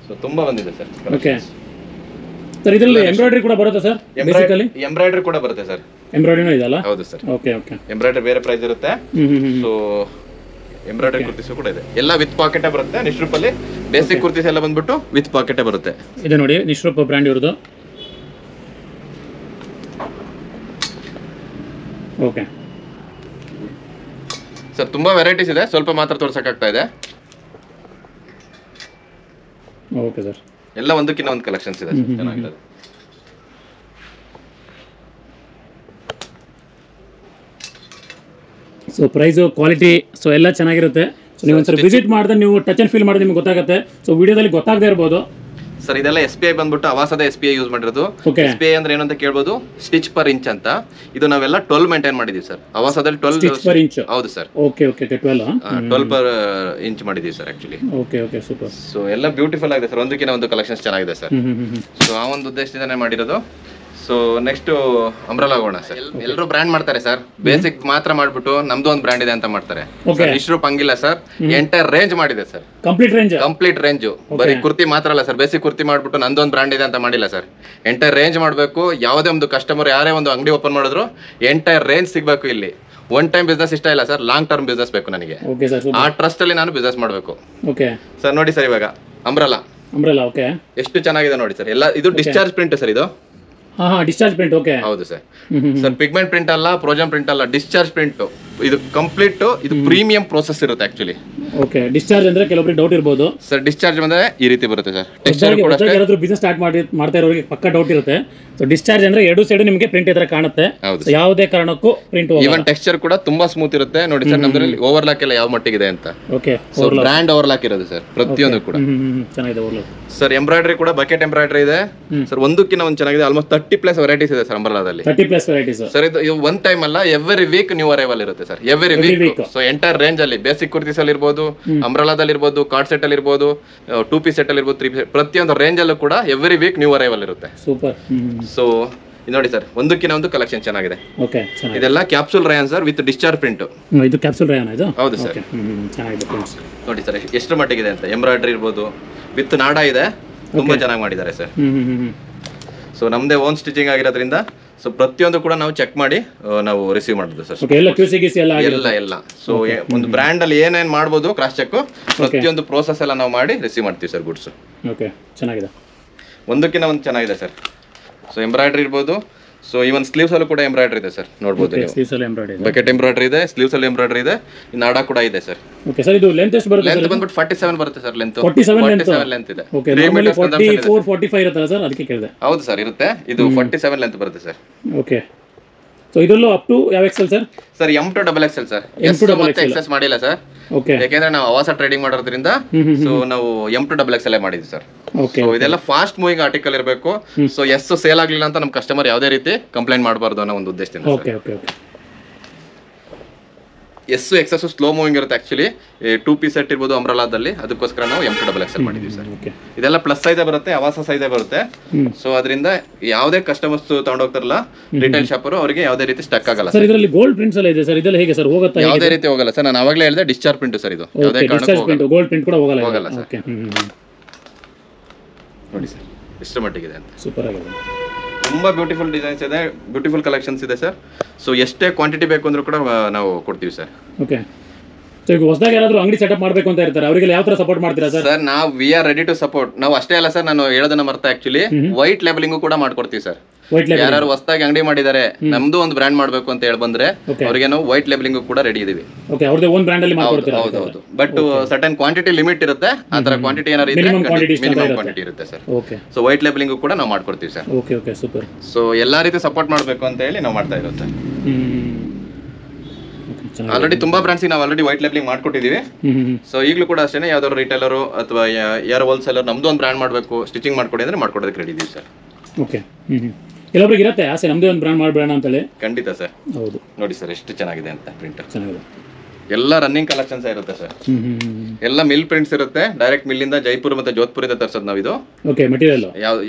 ಸೊ ತುಂಬಾ ಬಂದಿದೆ ಸರ್. ಓಕೆ ಸರ್, ಇದರಲ್ಲಿ ಎಂಬ್ರಾಯ್ಡರಿ ಕೂಡ ಬರುತ್ತೆ ಸರ್? ಬೇಸಿಕಲಿ ಎಂಬ್ರಾಯ್ಡರಿ ಕೂಡ ಬರುತ್ತೆ ಸರ್. ಎಂಬ್ರಾಯ್ಡರಿನೂ ಇದೆಯಲ್ಲ? ಹೌದು ಸರ್. Okay okay. ಎಂಬ್ರಾಯ್ಡರಿ ಬೇರೆ ಪ್ರೈಸ್ ಇರುತ್ತೆ. ಸೊ ಎಂಬ್ರಾಯ್ಡರಿ ಕುರ್ತೀಸ್ ಕೂಡ ಇದೆ. ಎಲ್ಲ ವಿತ್ ಪಾಕೆಟ್ ಬರುತ್ತೆ. ನಿಶ್ರೂಪ್ ಅಲ್ಲಿ ಬೇಸಿಕ್ ಕುರ್ತೀಸ್ ಎಲ್ಲ ಬಂದ್ಬಿಟ್ಟು ವಿತ್ ಪಾಕೆಟ್ ಬರುತ್ತೆ. ಇದೆ ನೋಡಿ, ನಿಶ್ರೂಪ್ ಬ್ರ್ಯಾಂಡ್ ಇರೋದು. ಓಕೆ ಸರ್, ತುಂಬಾ ವೆರೈಟೀಸ್ ಇದೆ, ಸ್ವಲ್ಪ ಮಾತ್ರ ತೋರ್ಸಕ್ಕಾಗ್ತಾ ಇದೆ. ಓಕೆ ಸರ್, ಎಲ್ಲ ಒಂದಕ್ಕಿಂತ ಒಂದು ಕಲೆಕ್ಷನ್ಸ್ ಇದೆ, ಚೆನ್ನಾಗಿದೆ. ಸೊ ಪ್ರೈಸು, ಕ್ವಾಲಿಟಿ, ಸೊ ಎಲ್ಲ ಚೆನ್ನಾಗಿರುತ್ತೆ. ಸೊ ನೀವು ಒಂದ್ಸರಿ ವಿಸಿಟ್ ಮಾಡಿದ್ರೆ ನೀವು ಟಚ್ ಅಂಡ್ ಫೀಲ್ ಮಾಡಿದ್ರೆ ನಿಮ್ಗೆ ಗೊತ್ತಾಗುತ್ತೆ. ಸೊ ವಿಡಿಯೋದಲ್ಲಿ ಗೊತ್ತಾಗದೇ ಇರ್ಬೋದು ಸರ್. ಇದೆಲ್ಲ SPI ಬಂದ್ಬಿಟ್ಟು ಆವಾಸದ SPI ಯೂಸ್ ಮಾಡಿರೋದು. SPI ಅಂದ್ರೆ ಏನು ಅಂತ ಕೇಳ್ಬೋದು, ಸ್ಟಿಚ್ ಪರ್ ಇಂಚ್ ಅಂತ. ಇದು ನಾವೆಲ್ಲ 12 ಮೇಂಟೈನ್ ಮಾಡಿದೀವಿ ಸರ್. ಆವಾಸದಲ್ಲಿ 12 ಪರ್ ಇಂಚ್. ಹೌದು sir. Okay okay, 12 per inch ಮಾಡಿದೀವಿ sir actually. Okay okay, super. So ಎಲ್ಲ ಬ್ಯೂಟಿಫುಲ್ ಆಗಿದೆ ಸರ್. ಒಂದಕ್ಕಿಂತ ಒಂದು ಕಲೆಕ್ಷನ್ಸ್ ಚೆನ್ನಾಗಿದೆ ಸರ್. ಸೊ ಆ ಒಂದು ಉದ್ದೇಶದಿಂದನೇ ಮಾಡಿರೋದು. ಸೊ ನೆಕ್ಸ್ಟ್ ಅಂಬ್ರೆಲಾ ಹೋಗೋಣ ಸರ್. ಎಲ್ಲರೂ ಬ್ರ್ಯಾಂಡ್ ಮಾಡ್ತಾರೆ ಸರ್, ಬೇಸಿಕ್ ಮಾತ್ರ ಮಾಡ್ಬಿಟ್ಟು ನಮ್ದು ಒಂದು ಬ್ರ್ಯಾಂಡ್ ಇದೆ ಅಂತ ಮಾಡ್ತಾರೆ. ನಿಶ್ರೂಪ್ ಹಂಗಿಲ್ಲ ಸರ್, ಎಂಟೈರ್ ರೇಂಜ್ ಮಾಡಿದೆ ಸರ್. Complete range. ಬರೀ ಕುರ್ತಿ ಮಾತ್ರ ಅಲ್ಲ ಸರ್, ಬೇಸಿಕ್ ಕುರ್ತಿ ಮಾಡ್ಬಿಟ್ಟು ನಂದೊಂದು ಬ್ರ್ಯಾಂಡ್ ಇದೆ ಅಂತ ಮಾಡಿಲ್ಲ ಸರ್. ಎಂಟೈರ್ ರೇಂಜ್ ಮಾಡಬೇಕು. ಯಾವುದೇ ಒಂದು ಕಸ್ಟಮರ್ ಯಾರೇ ಒಂದು ಅಂಗಡಿ ಓಪನ್ ಮಾಡಿದ್ರು ಎಂಟೈರ್ ರೇಂಜ್ ಸಿಗಬೇಕು. ಇಲ್ಲಿ ಒನ್ ಟೈಮ್ ಬಿಸ್ನೆಸ್ ಇಷ್ಟ ಇಲ್ಲ ಸರ್, ಲಾಂಗ್ ಟರ್ಮ್ ಬಿಸ್ನೆಸ್ ಬೇಕು ನನಗೆ. ಆ ಟ್ರಸ್ಟ್ ಅಲ್ಲಿ ನಾನು ಬಿಸ್ನೆಸ್ ಮಾಡಬೇಕು ಸರ್. ನೋಡಿ ಸರ್, ಇವಾಗ ಅಂಬ್ರೆಲಾ ಓಕೆ, ಎಷ್ಟು ಚೆನ್ನಾಗಿದೆ ನೋಡಿ ಸರ್. ಎಲ್ಲ ಇದು ಡಿಸ್ಚಾರ್ಜ್ ಪ್ರಿಂಟ್ ಸರ್. ಇದು ಡಿಸ್ಚಾರ್ಜ್ ಪ್ರಿಂಟ್. ಓಕೆ, ಹೌದು ಸರ್. ಸರ್ ಪಿಗ್ಮೆಂಟ್ ಪ್ರಿಂಟ್ ಅಲ್ಲ, ಪ್ರೋಜನ್ ಪ್ರಿಂಟ್ ಅಲ್ಲ, ಡಿಸ್ಚಾರ್ಜ್ ಪ್ರಿಂಟ್. ಇದು ಕಂಪ್ಲೀಟ್ ಇದು ಪ್ರೀಮಿಯಂ ಪ್ರೋಸೆಸ್ ಇರುತ್ತೆ ಆಕ್ಚುಲಿ. ಓಕೆ, ಡಿಸ್ಚಾರ್ಜ್ ಅಂದ್ರೆ ಕೆಲವೊಬ್ಬರಿಗೆ ಡೌಟ್ ಇರಬಹುದು ಸರ್. ಡಿಸ್ಚಾರ್ಜ್ ಬಂದ್ರೆ ಈ ರೀತಿ ಬರುತ್ತೆ ಸರ್. ಟೆಕ್ಸ್ಚರ್ ಕೂಡ ಅಷ್ಟೇ. ಯಾರಾದ್ರೂ ಬಿಸ್ನೆಸ್ ಸ್ಟಾರ್ಟ್ ಮಾಡ್ತಾ ಇರೋರಿಗೆ ಪಕ್ಕ ಡೌಟ್ ಇರುತ್ತೆ. ಸೊ ಡಿಸ್ಚಾರ್ಜ್ ಅಂದ್ರೆ ಎರಡು ಸೈಡ್ ನಿಮಗೆ ಪ್ರಿಂಟ್ ಈ ತರ ಕಾಣುತ್ತೆ. ಯಾವುದೇ ಕಾರಣಕ್ಕೂ ಪ್ರಿಂಟ್ ಹೋಗಲ್ಲ. ಈವನ್ ಟೆಕ್ಸ್ಚರ್ ಕೂಡ ತುಂಬಾ ಸ್ಮೂತ್ ಇರುತ್ತೆ. ನೋಡಿ ಸರ್, ನಮ್ಮದ್ರಲ್ಲಿ ಓವರ್ಲಾಕ್ ಎಲ್ಲ ಯಾವ ಮಟ್ಟಿಗಿದೆ ಅಂತ. ಓಕೆ, ಬ್ರ್ಯಾಂಡ್ ಓವರ್ಲಾಕ್ ಇರೋದು ಸರ್ ಪ್ರತಿಯೊಂದು ಕೂಡ. ಚೆನ್ನಾಗಿದೆ ಓವರ್ಲಾಕ್ ಸರ್. ಎಂಬ್ರಾಯ್ಡರಿ ಕೂಡ ಬಕೆಟ್ ಎಂಬ್ರಾಯ್ಡರಿ ಇದೆ ಸರ್. ಒಂದಕ್ಕಿಂತ ಒಂದು ಚೆನ್ನಾಗಿದೆ. ಆಲ್ಮೋಸ್ಟ್ 30+ ವೆರೈಟೀಸ್ ಇದೆ ಸರ್ ಅಂಬ್ರೆಲಾದಲ್ಲಿ. 30+ varieties sir. ಇದು ಒನ್ ಟೈಮ್ ಅಲ್ಲ, ಎವ್ರಿ ವೀಕ್ ನ್ಯೂ ಅರೈವಲ್ ಇರುತ್ತೆ sir. Every week. So entire range ಅಲ್ಲಿ ಬೇಸಿಕ್ ಕುರ್ತೀಸ್ ಅಲ್ಲಿ ಇರ್ಬೋದು, ಅಂಬ್ರೆಲಾದಲ್ಲಿ ಇರ್ಬೋದು, ಕಾರ್ಡ್ ಸೆಟ್ ಅಲ್ಲಿ ಇರ್ಬೋದು, 2 ಪೀಸ್ ಸೆಟ್ ಅಲ್ಲಿ ಇರ್ಬೋದು, 3 ಪೀಸ್, ಪ್ರತಿಯೊಂದು ರೇಂಜ್ ಅಲ್ಲೂ ಕೂಡ ಎವ್ರಿ ವೀಕ್ ನ್ಯೂ ಅರೈವಲ್ ಇರುತ್ತೆ. ಸೂಪರ್. ಸೊ ನೋಡಿ ಸರ್, ಒಂದಕ್ಕಿಂತ ಒಂದು ಕಲೆಕ್ಷನ್ ಚೆನ್ನಾಗಿದೆ. ಓಕೆ, ಇದೆಲ್ಲ capsule Riyan sir with discharge print. ಇದು ಕ್ಯಾಪ್ಸೂಲ್ ರಯಾನ್ ಇದು? ಹೌದು ಸರ್. ಚೆನ್ನಾಗಿದೆ ಪ್ರಿಂಟ್ಸ್ ನೋಡಿ ಸರ್ ಎಷ್ಟು ಮಟ್ಟಿಗಿದೆ ಅಂತ. ಎಂಬ್ರಾಯ್ಡರಿ ಇರ್ಬೋದು, ವಿತ್ ನಾಡ ಇದೆ, ತುಂಬಾ ಚೆನ್ನಾಗಿ ಮಾಡಿದ್ದಾರೆ ಸರ್. ಸೊ ನಮ್ದೇ ಓನ್ ಸ್ಟಿಚಿಂಗ್ ಆಗಿರೋದ್ರಿಂದ ಸೊ ಪ್ರತಿಯೊಂದು ಕೂಡ ನಾವು ಚೆಕ್ ಮಾಡಿ ನಾವು ರಿಸೀವ್ ಮಾಡೋದು ಸರ್. ಎಲ್ಲ ಸೊ ಒಂದು ಬ್ರ್ಯಾಂಡ್ ಅಲ್ಲಿ ಏನೇನ್ ಮಾಡ್ಬೋದು ಕ್ರಾಸ್ ಚೆಕ್, ಪ್ರತಿಯೊಂದು ಪ್ರೋಸೆಸ್ ಎಲ್ಲ ನಾವು ಮಾಡಿ ರಿಸೀವ್ ಮಾಡ್ತೀವಿ ಸರ್ ಗೂಡ್ಸ್. ಓಕೆ, ಚೆನ್ನಾಗಿದೆ. ಒಂದಕ್ಕಿಂತ ಒಂದು ಚೆನ್ನಾಗಿದೆ ಸರ್. ಸೊ ಎಂಬ್ರಾಯ್ಡರಿ ಇರ್ಬೋದು. ಸೊ ಇವನ್ ಸ್ಲೀವ್ಸ್ ಅಲ್ಲೂ ಕೂಡ ಎಂಬ್ರಾಯ್ಡರಿ ಇದೆ ಸರ್, ನೋಡಬಹುದು. ಬಕೆಟ್ ಎಂಬ್ರಾಯ್ಡರಿ ಇದೆ, ಸ್ಲೀವ್ಸ್ ಅಲ್ಲಿ ಎಂಬ್ರಾಯ್ಡರಿ ಇದೆ, ನಾಡ ಕೂಡ ಇದೆ ಸರ್. ಓಕೆ ಸರ್, ಇದು ಲೆಂತ್ ಎಷ್ಟು ಬರುತ್ತೆ? ಲೆಂತ್ ಬಂದ್ಬಿಟ್ಟು 47 ಬರುತ್ತೆ ಸರ್. ಲೆಂತ್ 47 ಲೆಂತ್ ಇದೆ. ಓಕೆ, ನಾರ್ಮಲಿ 44 45 ಇರುತ್ತಲ್ಲ ಸರ್, ಅದಕ್ಕೆ ಕೇಳಿದೆ. ಹೌದು ಸರ್, ಇರುತ್ತೆ. ಇದು 47 ಲೆಂತ್ ಬರುತ್ತೆ ಸರ್. ಓಕೆ, ಸೊ ಇದರಲ್ಲೂ ಅಪ್ ಟು ಯಾವ XL sir? Sir M to XXL sir. S ಮತ್ತೆ XS ಮಾಡಿಲ್ಲ ಸರ್. ಓಕೆ ಯಾಕೆಂದ್ರೆ ನಾವು ಆವಾಸ ಟ್ರೇಡಿಂಗ್ ಮಾಡೋದ್ರಿಂದ ಸೊ ನಾವು M2XXL ಮಾಡಿದ್ವಿ ಸರ್. ಓಕೆ ಸೊ ಇದೆಲ್ಲ ಫಾಸ್ಟ್ ಮೂವಿಂಗ್ ಆರ್ಟಿಕಲ್ ಇರಬೇಕು. ಸೊ ಸೇಲ್ ಆಗ್ಲಿಲ್ಲ ಅಂತ ನಮ್ಮ ಕಸ್ಟಮರ್ ಯಾವುದೇ ರೀತಿ ಕಂಪ್ಲೇಂಟ್ ಮಾಡಬಾರ್ದು ಅನ್ನೋ ಒಂದು ಉದ್ದೇಶದಿಂದ. Okay okay okay XS slow moving ಇರುತ್ತೆ ಆಕ್ಚುಲಿ 2 ಪೀಸ್ ಸೆಟ್ ಇರ್ಬೋದು ಅಂಬ್ರಲಾದಲ್ಲಿ, ಅದಕ್ಕೋಸ್ಕರ ನಾವು M2XXL ಮಾಡಿದ್ವಿ ಸರ್. ಇದೆಲ್ಲ ಪ್ಲಸ್ ಸೈಜೇ ಬರುತ್ತೆ, ಆವಾಸ ಸೈಜೇ ಬರುತ್ತೆ. ಸೊ ಅದರಿಂದ ಯಾವುದೇ ಕಸ್ಟಮರ್ಸ್ ತಗೊಂಡೋಗ್ತಾರಲ್ಲ ರಿಟೇಲ್ ಶಾಪರು ಅವರಿಗೆ ಯಾವುದೇ ರೀತಿ ಸ್ಟಕ್ ಆಗಲ್ಲ ಸರ್. ಇದರಲ್ಲಿ ಗೋಲ್ಡ್ ಪ್ರಿಂಟ್ಸ್ ಎಲ್ಲ ಇದೆ ಸರ್, ಇದೆಲ್ಲ ಹೇಗೆ ಸರ್ ಹೋಗುತ್ತಾ? ಯಾವುದೇ ರೀತಿ ಹೋಗಲ್ಲ ಸರ್, ನಾನು ಅವಾಗಲೇ ಹೇಳಿದೆ ಡಿಸ್ಚಾರ್ಜ್ ಪ್ರಿಂಟ್ ಸರ್ ಇದು. ಯಾವುದೇ ಕಾರಣಕ್ಕೂ ಗೋಲ್ಡ್ ಪ್ರಿಂಟ್ ಕೂಡ ಹೋಗಲ್ಲ ಸರ್. ಓಕೆ ನೋಡಿ ಸರ್ ಎಷ್ಟು ಮಟ್ಟಿಗಿದೆ ಅಂತ. ಸೂಪರ್ ಆಗಿದೆ, ತುಂಬಾ ಬ್ಯೂಟಿಫುಲ್ ಡಿಸೈನ್ಸ್ ಇದೆ, ಬ್ಯೂಟಿಫುಲ್ ಕಲೆಕ್ಷನ್ಸ್ ಇದೆ ಸರ್. ಸೊ ಎಷ್ಟೇ ಕ್ವಾಂಟಿಟಿ ಬೇಕು ಅಂದ್ರೂ ಕೂಡ ನಾವು ಕೊಡ್ತೀವಿ ಸರ್. ಓಕೆ. ಸೊ ಈಗ ಹೊಸದಾಗಿ ಯಾರಾದರೂ ಅಂಗಡಿ ಸೆಟಪ್ ಮಾಡಬೇಕು ಅಂತ ಇರ್ತಾರೆ, ಅವರಿಗೆ ಯಾವ ತರ ಸಪೋರ್ಟ್ ಮಾಡ್ತೀರಾ ಸರ್? ಸರ್ ನಾವು we are ready to support. ನಾವು ಅಷ್ಟೇ ಅಲ್ಲ ಸರ್, ನಾನು ಹೇಳೋದನ್ನ ಮರ್ತ ಆಕ್ಚುಲಿ ವೈಟ್ ಲೇಬಲಿಂಗ್ ಕೂಡ ಮಾಡ್ಕೊಡ್ತೀವಿ ಸರ್. ಯಾರು ಹೊಸದಾಗಿ ಅಂಗಡಿ ಮಾಡಿದ್ದಾರೆ, ನಮ್ದು ಒಂದು ಬ್ರ್ಯಾಂಡ್ ಮಾಡಬೇಕು ಅಂತ ಹೇಳಿ ಬಂದ್ರೆ ಅವರಿಗೆ ನಾವು ವೈಟ್ ಲೇಬಲಿಂಗ್ ಕೂಡ ರೆಡಿ ಇದೀವಿ. ಓಕೆ, ಅವ್ರದೇ ಓನ್ ಬ್ರ್ಯಾಂಡ್ ಅಲ್ಲಿ ಮಾಡ್ಕೊಡ್ತೀರಾ? ಹೌದು, ಬಟ್ ಸರ್ಟನ್ ಕ್ವಾಂಟಿಟಿ ಲಿಮಿಟ್ ಇರುತ್ತೆ. ಆ ತರ ಕ್ವಾಂಟಿಟಿ ಏನಾದ್ರು ಇದ್ರೆ ಮಿನಿಮಮ್ ಕ್ವಾಂಟಿಟಿ ಇರುತ್ತೆ sir. Okay. So white labelling ಕೂಡ ನಾವು ಮಾಡ್ಕೊಡ್ತೀವಿ sir. Okay okay super. So ಎಲ್ಲಾ ರೀತಿ ಸಪೋರ್ಟ್ ಮಾಡಬೇಕು ಅಂತ ಹೇಳಿ ನಾವು ಮಾಡ್ತಾ ಇರೋದು ಸರ್. ಆಲ್ರೆಡಿ ತುಂಬಾ ಬ್ರಾಂಡ್ಸ್ ನಾವು ಆಲ್ರೆಡಿ ವೈಟ್ ಲೇಬಲಿಂಗ್ ಮಾಡ್ಕೊಟ್ಟಿದೀವಿ. ಸೊ ಈಗಲೂ ಕೂಡ ಅಷ್ಟೇ, ಯಾವ್ದಾದ್ರು ರಿಟೇಲರು ಅಥವಾ ಯಾರು ಹೋಲ್ಸೇಲರ್ ನಮ್ದು ಒಂದು ಬ್ರ್ಯಾಂಡ್ ಮಾಡಬೇಕು, ಸ್ಟಿಚಿಂಗ್ ಮಾಡ್ಕೊಡಿ ಅಂದ್ರೆ ಮಾಡ್ಕೊಡೋದಕ್ಕೆ ರೆಡಿ ಇದೀವಿ ಸರ್. ಓಕೆ. ಕೆಲವೊಬ್ರಿಗೆ ಇರುತ್ತೆ ಆಸೆ ನಮ್ದೇ ಒಂದು ಬ್ರ್ಯಾಂಡ್ ಮಾಡ್ಬೇಡ ಅಂತೇಳಿ. ಖಂಡಿತ ಸರ್. ಹೌದು ನೋಡಿ ಸರ್ ಎಷ್ಟು ಚೆನ್ನಾಗಿದೆ ಅಂತ ಪ್ರಿಂಟ್. ಚೆನ್ನಾಗಿದೆ. ಎಲ್ಲ ರನ್ನಿಂಗ್ ಕಲೆಕ್ಷನ್ಸ್ ಇರುತ್ತೆ ಸರ್. ಎಲ್ಲ ಮಿಲ್ ಪ್ರಿಂಟ್ಸ್ ಇರುತ್ತೆ, ಡೈರೆಕ್ಟ್ ಮಿಲ್ಲಿಂದ ಜೈಪುರ್ ಮತ್ತೆ ಜೋಧ್ಪುರಿಂದ ತರಿಸೋದು ನಾವು ಇದು. ಓಕೆ. ಮೆಟೀರಿಯಲ್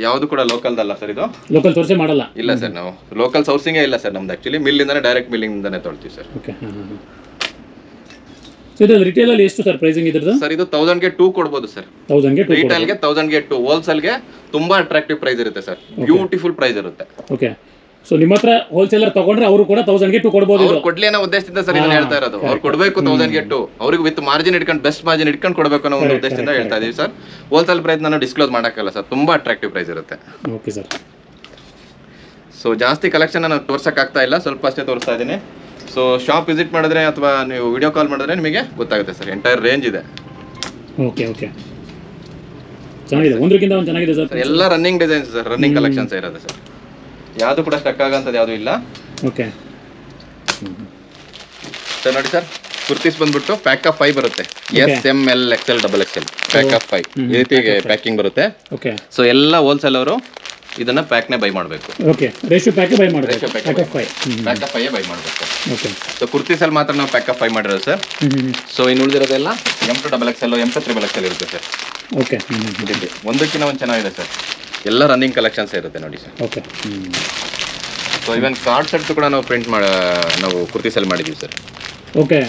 ಯಾವುದು ಕೂಡ ಲೋಕಲ್ ಅಲ್ಲ ಸರ್, ಇದು ಲೋಕಲ್ ಸೋರ್ಸೇ ಮಾಡಲ್ಲ. ಇಲ್ಲ ಸರ್, ನಾವು ಲೋಕಲ್ ಸೋರ್ಸಿಂಗೇ ಇಲ್ಲ ಸರ್ ನಮ್ದು. ಆಕ್ಚುಲಿ ಮಿಲ್ಲಿಂದಾನೆ ಡೈರೆಕ್ಟ್ ಮಿಲ್ಲಿಂದಾನೆ ತೊಳ್ತೀವಿ ಸರ್. ಓಕೆ. ಸೊ ಇದು ರಿಟೇಲ್ ಅಲ್ಲಿ ಎಷ್ಟು ಸರ್ ಪ್ರೈಸಿಂಗ್ ಇದ್ರದ್ದು? ಸರ್ ಇದು 1000 ಗೆ 2 ಕೊಡಬಹುದು ಸರ್. 1000 ಗೆ 2, ರಿಟೇಲ್ ಗೆ 1000 ಗೆ 2, ಹೋಲ್ಸೇಲ್ ಗೆ ತುಂಬಾ ಅಟ್ರಾಕ್ಟಿವ್ ಪ್ರೈಸ್ ಇರುತ್ತೆ ಸರ್. ಬ್ಯೂಟಿಫುಲ್ ಪ್ರೈಸ್ ಇರುತ್ತೆ. ಓಕೆ. ಸೊ ನಿಮ್ಮ ಹತ್ರ ಹೋಲ್ಸೇಲರ್ ತಗೊಂಡ್ರೆ ಅವರು ಕೂಡ 1000 ಗೆ 2 ಕೊಡಬಹುದು. ಅವ್ರು ಕೊಡ್ಲಿ ಅನ್ನೋ ಉದ್ದೇಶದಿಂದ ಸರ್ ಇದನ್ನ ಹೇಳ್ತಾ ಇರೋದು. ಅವ್ರು ಕೊಡಬೇಕು 1000 ಗೆ 2, ಅವ್ರಿಗೆ ವಿತ್ ಮಾರ್ಜಿನ್ ಇಟ್ಕೊಂಡು ಬೆಸ್ಟ್ ಮಾರ್ಜಿನ್ ಇಟ್ಕೊಂಡು ಕೊಡಬೇಕು ಅನ್ನೋ ಒಂದು ಉದ್ದೇಶದಿಂದ ಹೇಳ್ತಾ ಇದೀವಿ ಸರ್. ಹೋಲ್ಸೇಲ್ ಪ್ರೈಸ್ ನಾನು ಡಿಸ್ಕ್ಲೋಸ್ ಮಾಡಕ್ಕಲ್ಲ ಸರ್, ತುಂಬಾ ಅಟ್ರಾಕ್ಟಿವ್ ಪ್ರೈಸ್ ಇರುತ್ತೆ. Okay sir. ಸೊ ಜಾಸ್ತಿ ಕಲೆಕ್ಷನ್ ನಾನು ತೋರ್ಸಕ್ ಆಗ್ತಾ ಇಲ್ಲ, ಸ್ವಲ್ಪ ಅಷ್ಟೇ ತೋರಿಸ್ತಾ ಇದ್ದೀನಿ. ಸೊ ಶಾಪ್ ವಿಸಿಟ್ ಮಾಡಿದ್ರೆ ಅಥವಾ ನೀವು ವಿಡಿಯೋ ಕಾಲ್ ಮಾಡಿದ್ರೆ ನಿಮಗೆ ಗೊತ್ತಾಗುತ್ತೆ ಸರ್. ಎಂಟೈರ್ ರೇಂಜ್ ಇದೆ. Okay okay. ಚೆನ್ನಾಗಿದೆ, ಒಂದಕ್ಕಿಂತ ಒಂದು ಚೆನ್ನಾಗಿದೆ ಸರ್. ಎಲ್ಲ running designs sir, running collections ಇರೋದು ಸರ್. ಯಾವುದು ಕೂಡ ಸ್ಟಕ್ ಆಗಂತದ್ದು ಯಾವುದು ಇಲ್ಲ. ಓಕೆ ಸರ್ ನೋಡಿ ಸರ್, ಕುರ್ತೀಸ್ ಬಂದ್ಬಿಟ್ಟು ಪ್ಯಾಕ್ ಆಫ್ 5 ಬರುತ್ತೆ. SML XL XXL pack of 5 ಈ ರೀತಿ ಪ್ಯಾಕಿಂಗ್ ಬರುತ್ತೆ. ಓಕೆ. ಸೊ ಎಲ್ಲ ಹೋಲ್ಸೇಲ್ ಅವರು ಇದನ್ನ ಪ್ಯಾಕ್ನೇ ಬೈ ಮಾಡಬೇಕು. ಓಕೆ. ರೇಷಿಯೋ ಪ್ಯಾಕ್ ಬೈ ಮಾಡಬೇಕು. Pack of 5 pack of 5 by ಮಾಡಬೇಕು. ಓಕೆ. ಸೊ ಕುರ್ತೀಸಲ್ಲಿ ಮಾತ್ರ ನಾವು ಪ್ಯಾಕ್ ಆಫ್ 5 ಮಾಡಿರೋದು ಸರ್. ಸೊ ಇನ್ನು ಉಳಿದಿರೋದೆಲ್ಲ M2XXL M3XXL ಇರುತ್ತೆ ಸರ್. ಓಕೆ. ಒಂದಕ್ಕಿಂತ ಒಂದು ಚೆನ್ನಾಗಿದೆ ಸರ್. ಎಲ್ಲ ರನ್ನಿಂಗ್ ಕಲೆಕ್ಷನ್ಸ್ ಇರುತ್ತೆ ನೋಡಿ ಸರ್. ಓಕೆ. ಸೊ ಇವನ್ ಕಾರ್ಡ್ ಸೆಟ್ ಕೂಡ ನಾವು ಪ್ರಿಂಟ್ ನಾವು ಕುರ್ತೀಸಲ್ಲಿ ಮಾಡಿದ್ದೀವಿ ಸರ್. ಓಕೆ.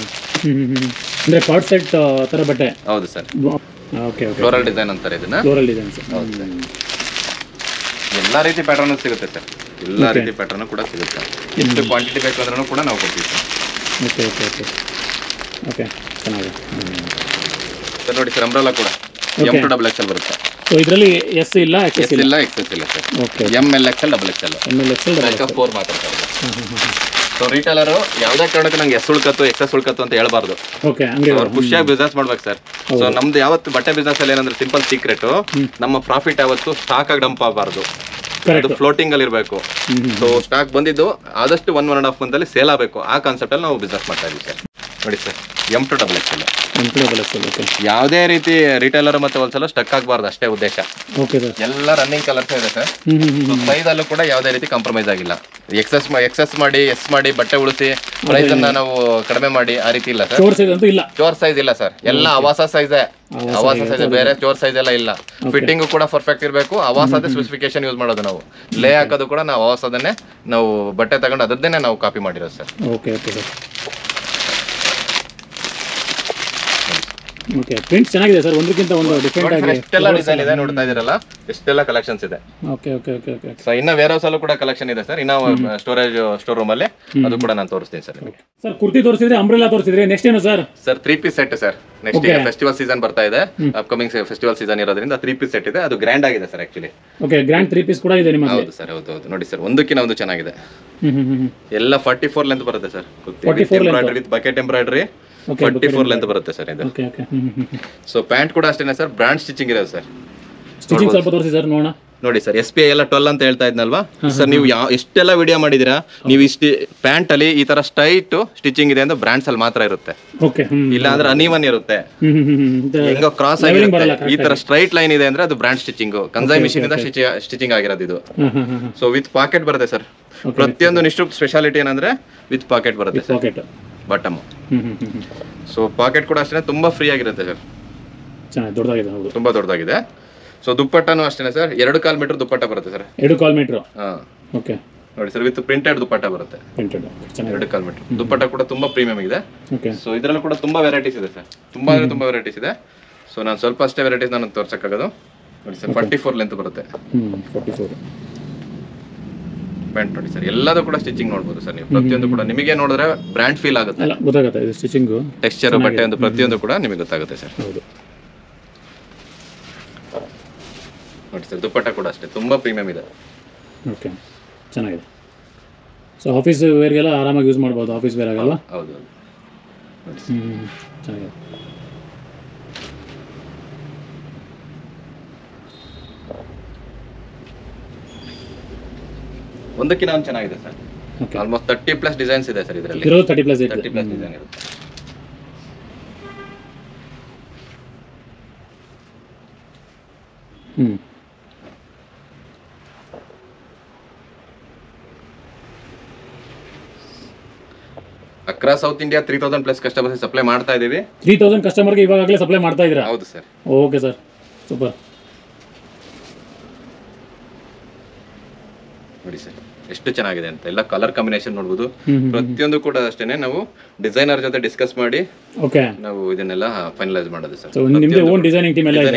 ಅಂದ್ರೆ ಕಾರ್ಡ್ ಸೆಟ್ ತರ ಬಟ್ಟೆ. ಹೌದು sir. Okay okay. Floral design ಅಂತಾರೆ ಇದನ್ನ. Floral designs. ಹೌದು ಸರ್. ಎಲ್ಲ ರೀತಿ ಪ್ಯಾಟರ್ನ್ ಸಿಗುತ್ತೆ ಸರ್. ಎಲ್ಲ ರೀತಿ ಪ್ಯಾಟರ್ನ್ ಕೂಡ ಸಿಗುತ್ತೆ. ಎಷ್ಟು ಕ್ವಾಂಟಿಟಿ ಬೇಕು ಅಂದ್ರೂ ಕೂಡ ನಾವು ಕೊಡ್ತೀವಿ sir. Okay okay okay okay. ಚೆನ್ನಾಗಿದೆ ಸರ್. ನೋಡಿ ಸರ್, ಅಂಬ್ರೆಲಾ ಕೂಡ M2XXL ಬರುತ್ತೆ. ಸೊ ಇದರಲ್ಲಿ ಎಸ್ ಇಲ್ಲ, ಎಸ್ ಇಲ್ಲ, XS ಇಲ್ಲ sir. Okay. ML XL XXL pack of 4 ಮಾತ್ರ ಸರ್. ಸೊ ರಿಟೇಲರು ಯಾವುದೇ ಕಾರಣಕ್ಕೂ ನಂಗೆ ಎಸ್ ಉಳ್ಕತ್ತು XS ಉಳ್ಕತ್ತು ಅಂತ ಹೇಳ್ಬಾರ್ದು. ಓಕೆ. ಅವ್ರು ಖುಷಿಯಾಗಿ ಬಿಸ್ನೆಸ್ ಮಾಡ್ಬೇಕು ಸರ್. ಸೊ ನಮ್ದು ಯಾವತ್ತು ಬಟ್ಟೆ ಬಿಸ್ನೆಸ್ ಅಲ್ಲಿ ಏನಂದ್ರೆ ಸಿಂಪಲ್ ಸೀಕ್ರೆಟ್, ನಮ್ಮ ಪ್ರಾಫಿಟ್ ಯಾವತ್ತು ಸ್ಟಾಕ್ ಆಗಿ ಡಂಪ್ ಆಗಬಾರ್ದು, ಅದು ಫ್ಲೋಟಿಂಗ್ ಅಲ್ಲಿ ಇರಬೇಕು. ಸೊ ಸ್ಟಾಕ್ ಬಂದಿದ್ದು ಆದಷ್ಟು 1.5 ಮಂತ್ ಅಲ್ಲಿ ಸೇಲ್ ಆಗಬೇಕು. ಆ ಕಾನ್ಸೆಪ್ಟ್ ಅಲ್ಲಿ ನಾವು ಬಿಸ್ನೆಸ್ ಮಾಡ್ತಾ ಇದೀವಿ ಸರ್. ನೋಡಿ ಸರ್, M2XXL. ಯಾವುದೇ ರೀತಿ ರಿಟೇಲರ್ ಮತ್ತೆ ಹೋಲ್ಸೇಲರ್ ಸ್ಟಕ್ ಆಗಬಾರ್ದು, ಅಷ್ಟೇ ಉದ್ದೇಶ. Okay sir. ಎಲ್ಲ ರನ್ನಿಂಗ್ ಕಲರ್ಸ್ ಇದೆ ಸರ್. ಪ್ರೈಸ್ ಅಲ್ಲೂ ಕೂಡ ಯಾವುದೇ ರೀತಿ ಕಾಂಪ್ರಮೈಸ್ ಆಗಿಲ್ಲ. ಎಕ್ಸಸ್ ಮಾಡಿ ಎಸ್ ಮಾಡಿ ಬಟ್ಟೆ ಉಳಿಸಿ ಪ್ರೈಸ್ ಅನ್ನ ನಾವು ಕಡಿಮೆ ಮಾಡಿ ಆ ರೀತಿ ಇಲ್ಲ ಸರ್. ಚೋರ್ ಸೈಜ್ ಇಲ್ಲ ಸರ್, ಎಲ್ಲ ಆವಾಸ ಸೈಜ್. ಆವಾಸ ಸೈಜ್ ಬೇರೆ, ಚೋರ್ ಸೈಜ್ ಎಲ್ಲ ಇಲ್ಲ. ಫಿಟ್ಟಿಂಗ್ ಕೂಡ ಪರ್ಫೆಕ್ಟ್ ಇರಬೇಕು. ಆವಾಸದ ಸ್ಪೆಸಿಫಿಕೇಶನ್ ಯೂಸ್ ಮಾಡೋದು ನಾವು. ಲೇ ಹಾಕೋದು ಕೂಡ ನಾವು ಆವಾಸದನ್ನೇ ನಾವು ಬಟ್ಟೆ ತಗೊಂಡು ಅದನ್ನೇ ನಾವು ಕಾಪಿ ಮಾಡಿರೋದು sir. Okay okay sir. Okay. Prints ಚೆನ್ನಾಗಿದೆ ಸರ್, ಒಂದಕ್ಕಿಂತ ಒಂದು ಡಿಫರೆಂಟ್ ಆಗಿ ಎಷ್ಟೆಲ್ಲ ಡಿಸೈನ್ ಇದೆ ನೋಡ್ತಾ ಇದೀರಲ್ಲ, ಎಷ್ಟೆಲ್ಲ ಕಲೆಕ್ಷನ್ಸ್ ಇದೆ. Okay okay okay okay. So ಇನ್ನ ವೇರ್ ಹೌಸ್ ಅಲ್ಲೂ ಕೂಡ ಕಲೆಕ್ಷನ್ ಇದೆ ಸರ್. ಇನ್ನ ಸ್ಟೋರೇಜ್ ಸ್ಟೋರ್ ರೂಮ್ ಅಲ್ಲಿ ಅದು ಕೂಡ ನಾನು ತೋರಿಸ್ತೀನಿ ಸರ್. ಸರ್ ಕುರ್ತಿ ತೋರಿಸಿದ್ರೆ, ಅಂಬ್ರೆಲಾ ತೋರಿಸಿದ್ರೆ, ನೆಕ್ಸ್ಟ್ ಏನು sir? Sir 3 piece set sir. Next ಈಗ ಫೆಸ್ಟಿವಲ್ ಸೀಸನ್ ಬರ್ತಾ ಇದೆ, ಅಪ್ಕಮಿಂಗ್ ಫೆಸ್ಟಿವಲ್ ಸೀಸನ್ ಇರೋದ್ರಿಂದ 3 ಪೀಸ್ ಸೆಟ್ ಇದೆ. ಅದು ಗ್ರ್ಯಾಂಡ್ ಆಗಿದೆ sir actually. Okay. Grand 3 piece ಕೂಡ ಇದೆ ನಿಮಗೆ? ಹೌದು ಸರ್, ಹೌದು. ನೋಡಿ ಸರ್, ಒಂದಕ್ಕಿಂತ ಒಂದು ಚೆನ್ನಾಗಿದೆ. ಎಲ್ಲ 44 ಲೆಂತ್ ಬರುತ್ತೆ sir. Embroidery with bucket embroidery 44 length ಬರುತ್ತೆ ಸರ್ ಇದು. Okay okay. ಸೊ ಪ್ಯಾಂಟ್ ಕೂಡ ಅಷ್ಟೇನೆ ಸರ್, ಬ್ರಾಂಡ್ ಸ್ಟಿಚಿಂಗ್ ಇದೆ ಸರ್. ಸ್ಟಿಚಿಂಗ್ ಸ್ವಲ್ಪ ತೋರಿಸಿ ಸರ್ ನೋಡೋಣ. ನೋಡಿ ಸರ್ SPI ಎಲ್ಲ 12 ಅಂತ ಹೇಳ್ತಾ ಇದ್ನಲ್ವಾ ಸರ್, ನೀವು ಎಷ್ಟೆಲ್ಲ ವಿಡಿಯೋ ಮಾಡಿದಿರಾ, ನೀವು ಇಷ್ಟು ಪ್ಯಾಂಟ್ ಅಲ್ಲಿ ಈ ತರ ಸ್ಟ್ರೈಟ್ ಸ್ಟಿಚಿಂಗ್ ಇದೆ ಅಂದ್ರೆ ಬ್ರಾಂಡ್ಸ್ ಅಲ್ಲಿ ಮಾತ್ರ ಇರುತ್ತೆ. ಇಲ್ಲ ಅಂದ್ರೆ ಅನೀವನ್ ಇರುತ್ತೆ, ಹೆಂಗೋ ಕ್ರಾಸ್ ಆಗಿರುತ್ತೆ. ಈ ತರ ಸ್ಟ್ರೈಟ್ ಲೈನ್ ಇದೆ ಅಂದ್ರೆ ಅದು ಬ್ರಾಂಡ್ ಸ್ಟಿಚಿಂಗ್, ಕನ್ಸೈ ಮಿಷಿನ್ ಇಂದ ಸ್ಟಿಚಿಂಗ್ ಆಗಿರೋದು ಇದು. ಸೊ ವಿತ್ ಪಾಕೆಟ್ ಬರುತ್ತೆ ಸರ್. ಪ್ರತಿಯೊಂದು ನಿಷ್ಟು ಸ್ಪೆಷಾಲಿಟಿ ಏನಂದ್ರೆ ವಿತ್ ಪಾಕೆಟ್ ಬರುತ್ತೆ ಸರ್, ಬಾಟಮ್. ಸೊ ಪಾಕೆಟ್ ಕೂಡ ಅಷ್ಟೇ ತುಂಬಾ ಫ್ರೀ ಆಗಿರುತ್ತೆ ಸರ್, ತುಂಬಾ ದೊಡ್ಡದಾಗಿದೆ. ಸೊ ದುಪ್ಪಟ್ಟನು ಅಷ್ಟೇ ಸರ್, 2.25 ಮೀಟರ್ ದುಪ್ಪಟ್ಟ ಬರುತ್ತೆ ಸರ್. 2.25 ಮೀಟರ್. ಓಕೆ ನೋಡಿ ಸರ್, ವಿತ್ ಪ್ರಿಂಟೆಡ್ ದುಪ್ಪಟ್ಟ ಬರುತ್ತೆ. 2.25 ಮೀಟರ್ ದುಪ್ಪಟ್ಟ ಕೂಡ ತುಂಬಾ ಪ್ರೀಮಿಯಂ ಇದೆ. ಸೊ ಇದರಲ್ಲೂ ಕೂಡ ತುಂಬಾ ವೆರೈಟೀಸ್ ಇದೆ ಸರ್, ತುಂಬಾ ಅಂದ್ರೆ ತುಂಬಾ ವೆರೈಟೀಸ್ ಇದೆ. ಸೊ ನಾನು ಸ್ವಲ್ಪ ಅಷ್ಟೇ ವೆರೈಟೀಸ್ ನಾನು ತೋರ್ಸಕ್ಕಾಗೋದು. ನೋಡಿ ಸರ್, 44 ಲೆಂತ್ ಬರುತ್ತೆ. 44 ಪ್ಯಾಂಟ್ ನೋಡಿ ಸರ್, ಎಲ್ಲದೂ ಕೂಡ ಸ್ಟಿಚಿಂಗ್ ನೋಡ್ಬೋದು ಸರ್ ನೀವು. ಪ್ರತಿಯೊಂದು ಕೂಡ ನಿಮಗೆ ನೋಡಿದ್ರೆ ಬ್ರ್ಯಾಂಡ್ ಫೀಲ್ ಆಗುತ್ತೆ, ಗೊತ್ತಾಗುತ್ತೆ. ಇದು ಸ್ಟಿಚಿಂಗ್ ಟೆಕ್ಸ್ಚರ್ ಬಟ್ಟೆ ಒಂದು ಪ್ರತಿಯೊಂದು ಕೂಡ ನಿಮಗೆ ಗೊತ್ತಾಗುತ್ತೆ ಸರ್. ಹೌದು ನೋಡಿ ಸರ್, ದುಪ್ಪಟ್ಟ ಕೂಡ ಅಷ್ಟೇ ತುಂಬಾ ಪ್ರೀಮಿಯಂ ಇದೆ. ಓಕೆ, ಚೆನ್ನಾಗಿದೆ. ಸೊ ಆಫೀಸ್ ವೇರ್ಗೆಲ್ಲ ಆರಾಮಾಗಿ ಯೂಸ್ ಮಾಡ್ಬೋದು, ಆಫೀಸ್ ವೇರ್ ಆಗಲ್ಲ. ಹೌದು ಚೆನ್ನಾಗಿದೆ. ಒಂದಕ್ಕಿಂತ ಒಂದು ಚೆನ್ನಾಗಿದೆ ಸರ್. ಆಲ್ಮೋಸ್ಟ್ 30+ ಡಿಸೈನ್ಸ್ ಇದೆ ಸರ್ ಇದರಲ್ಲಿ. 30+ ಡಿಸೈನ್ ಇರುತ್ತೆ. Across south India 3000+ customers supply ಮಾಡ್ತಾ ಇದೀವಿ. 3000 ಕಸ್ಟಮರ್ಗೆ ಇವಾಗಲೇ ಸಪ್ಲೈ ಮಾಡ್ತಾ ಇದ್ದೀರಾ? ಹೌದು ಸರ್. Okay sir, super. ನೋಡಿ ಸರ್ ಎಷ್ಟು ಚೆನ್ನಾಗಿದೆ ಅಂತ, ಎಲ್ಲ ಕಲರ್ ಕಾಂಬಿನೇಷನ್ ನೋಡಬಹುದು. ಪ್ರತಿಯೊಂದು ಕೂಡ ಅಷ್ಟೇನೆ ನಾವು ಡಿಸೈನರ್ ಜೊತೆ ಡಿಸ್ಕಸ್ ಮಾಡಿ ಓಕೆ ನಾವು ಇದನ್ನೆಲ್ಲ ಫೈನಲೈಸ್ ಮಾಡೋದು ಸರ್. ಸೊ ನಿಮ್ಮದೇ ಓನ್ ಡಿಸೈನಿಂಗ್ ಟೀಮ್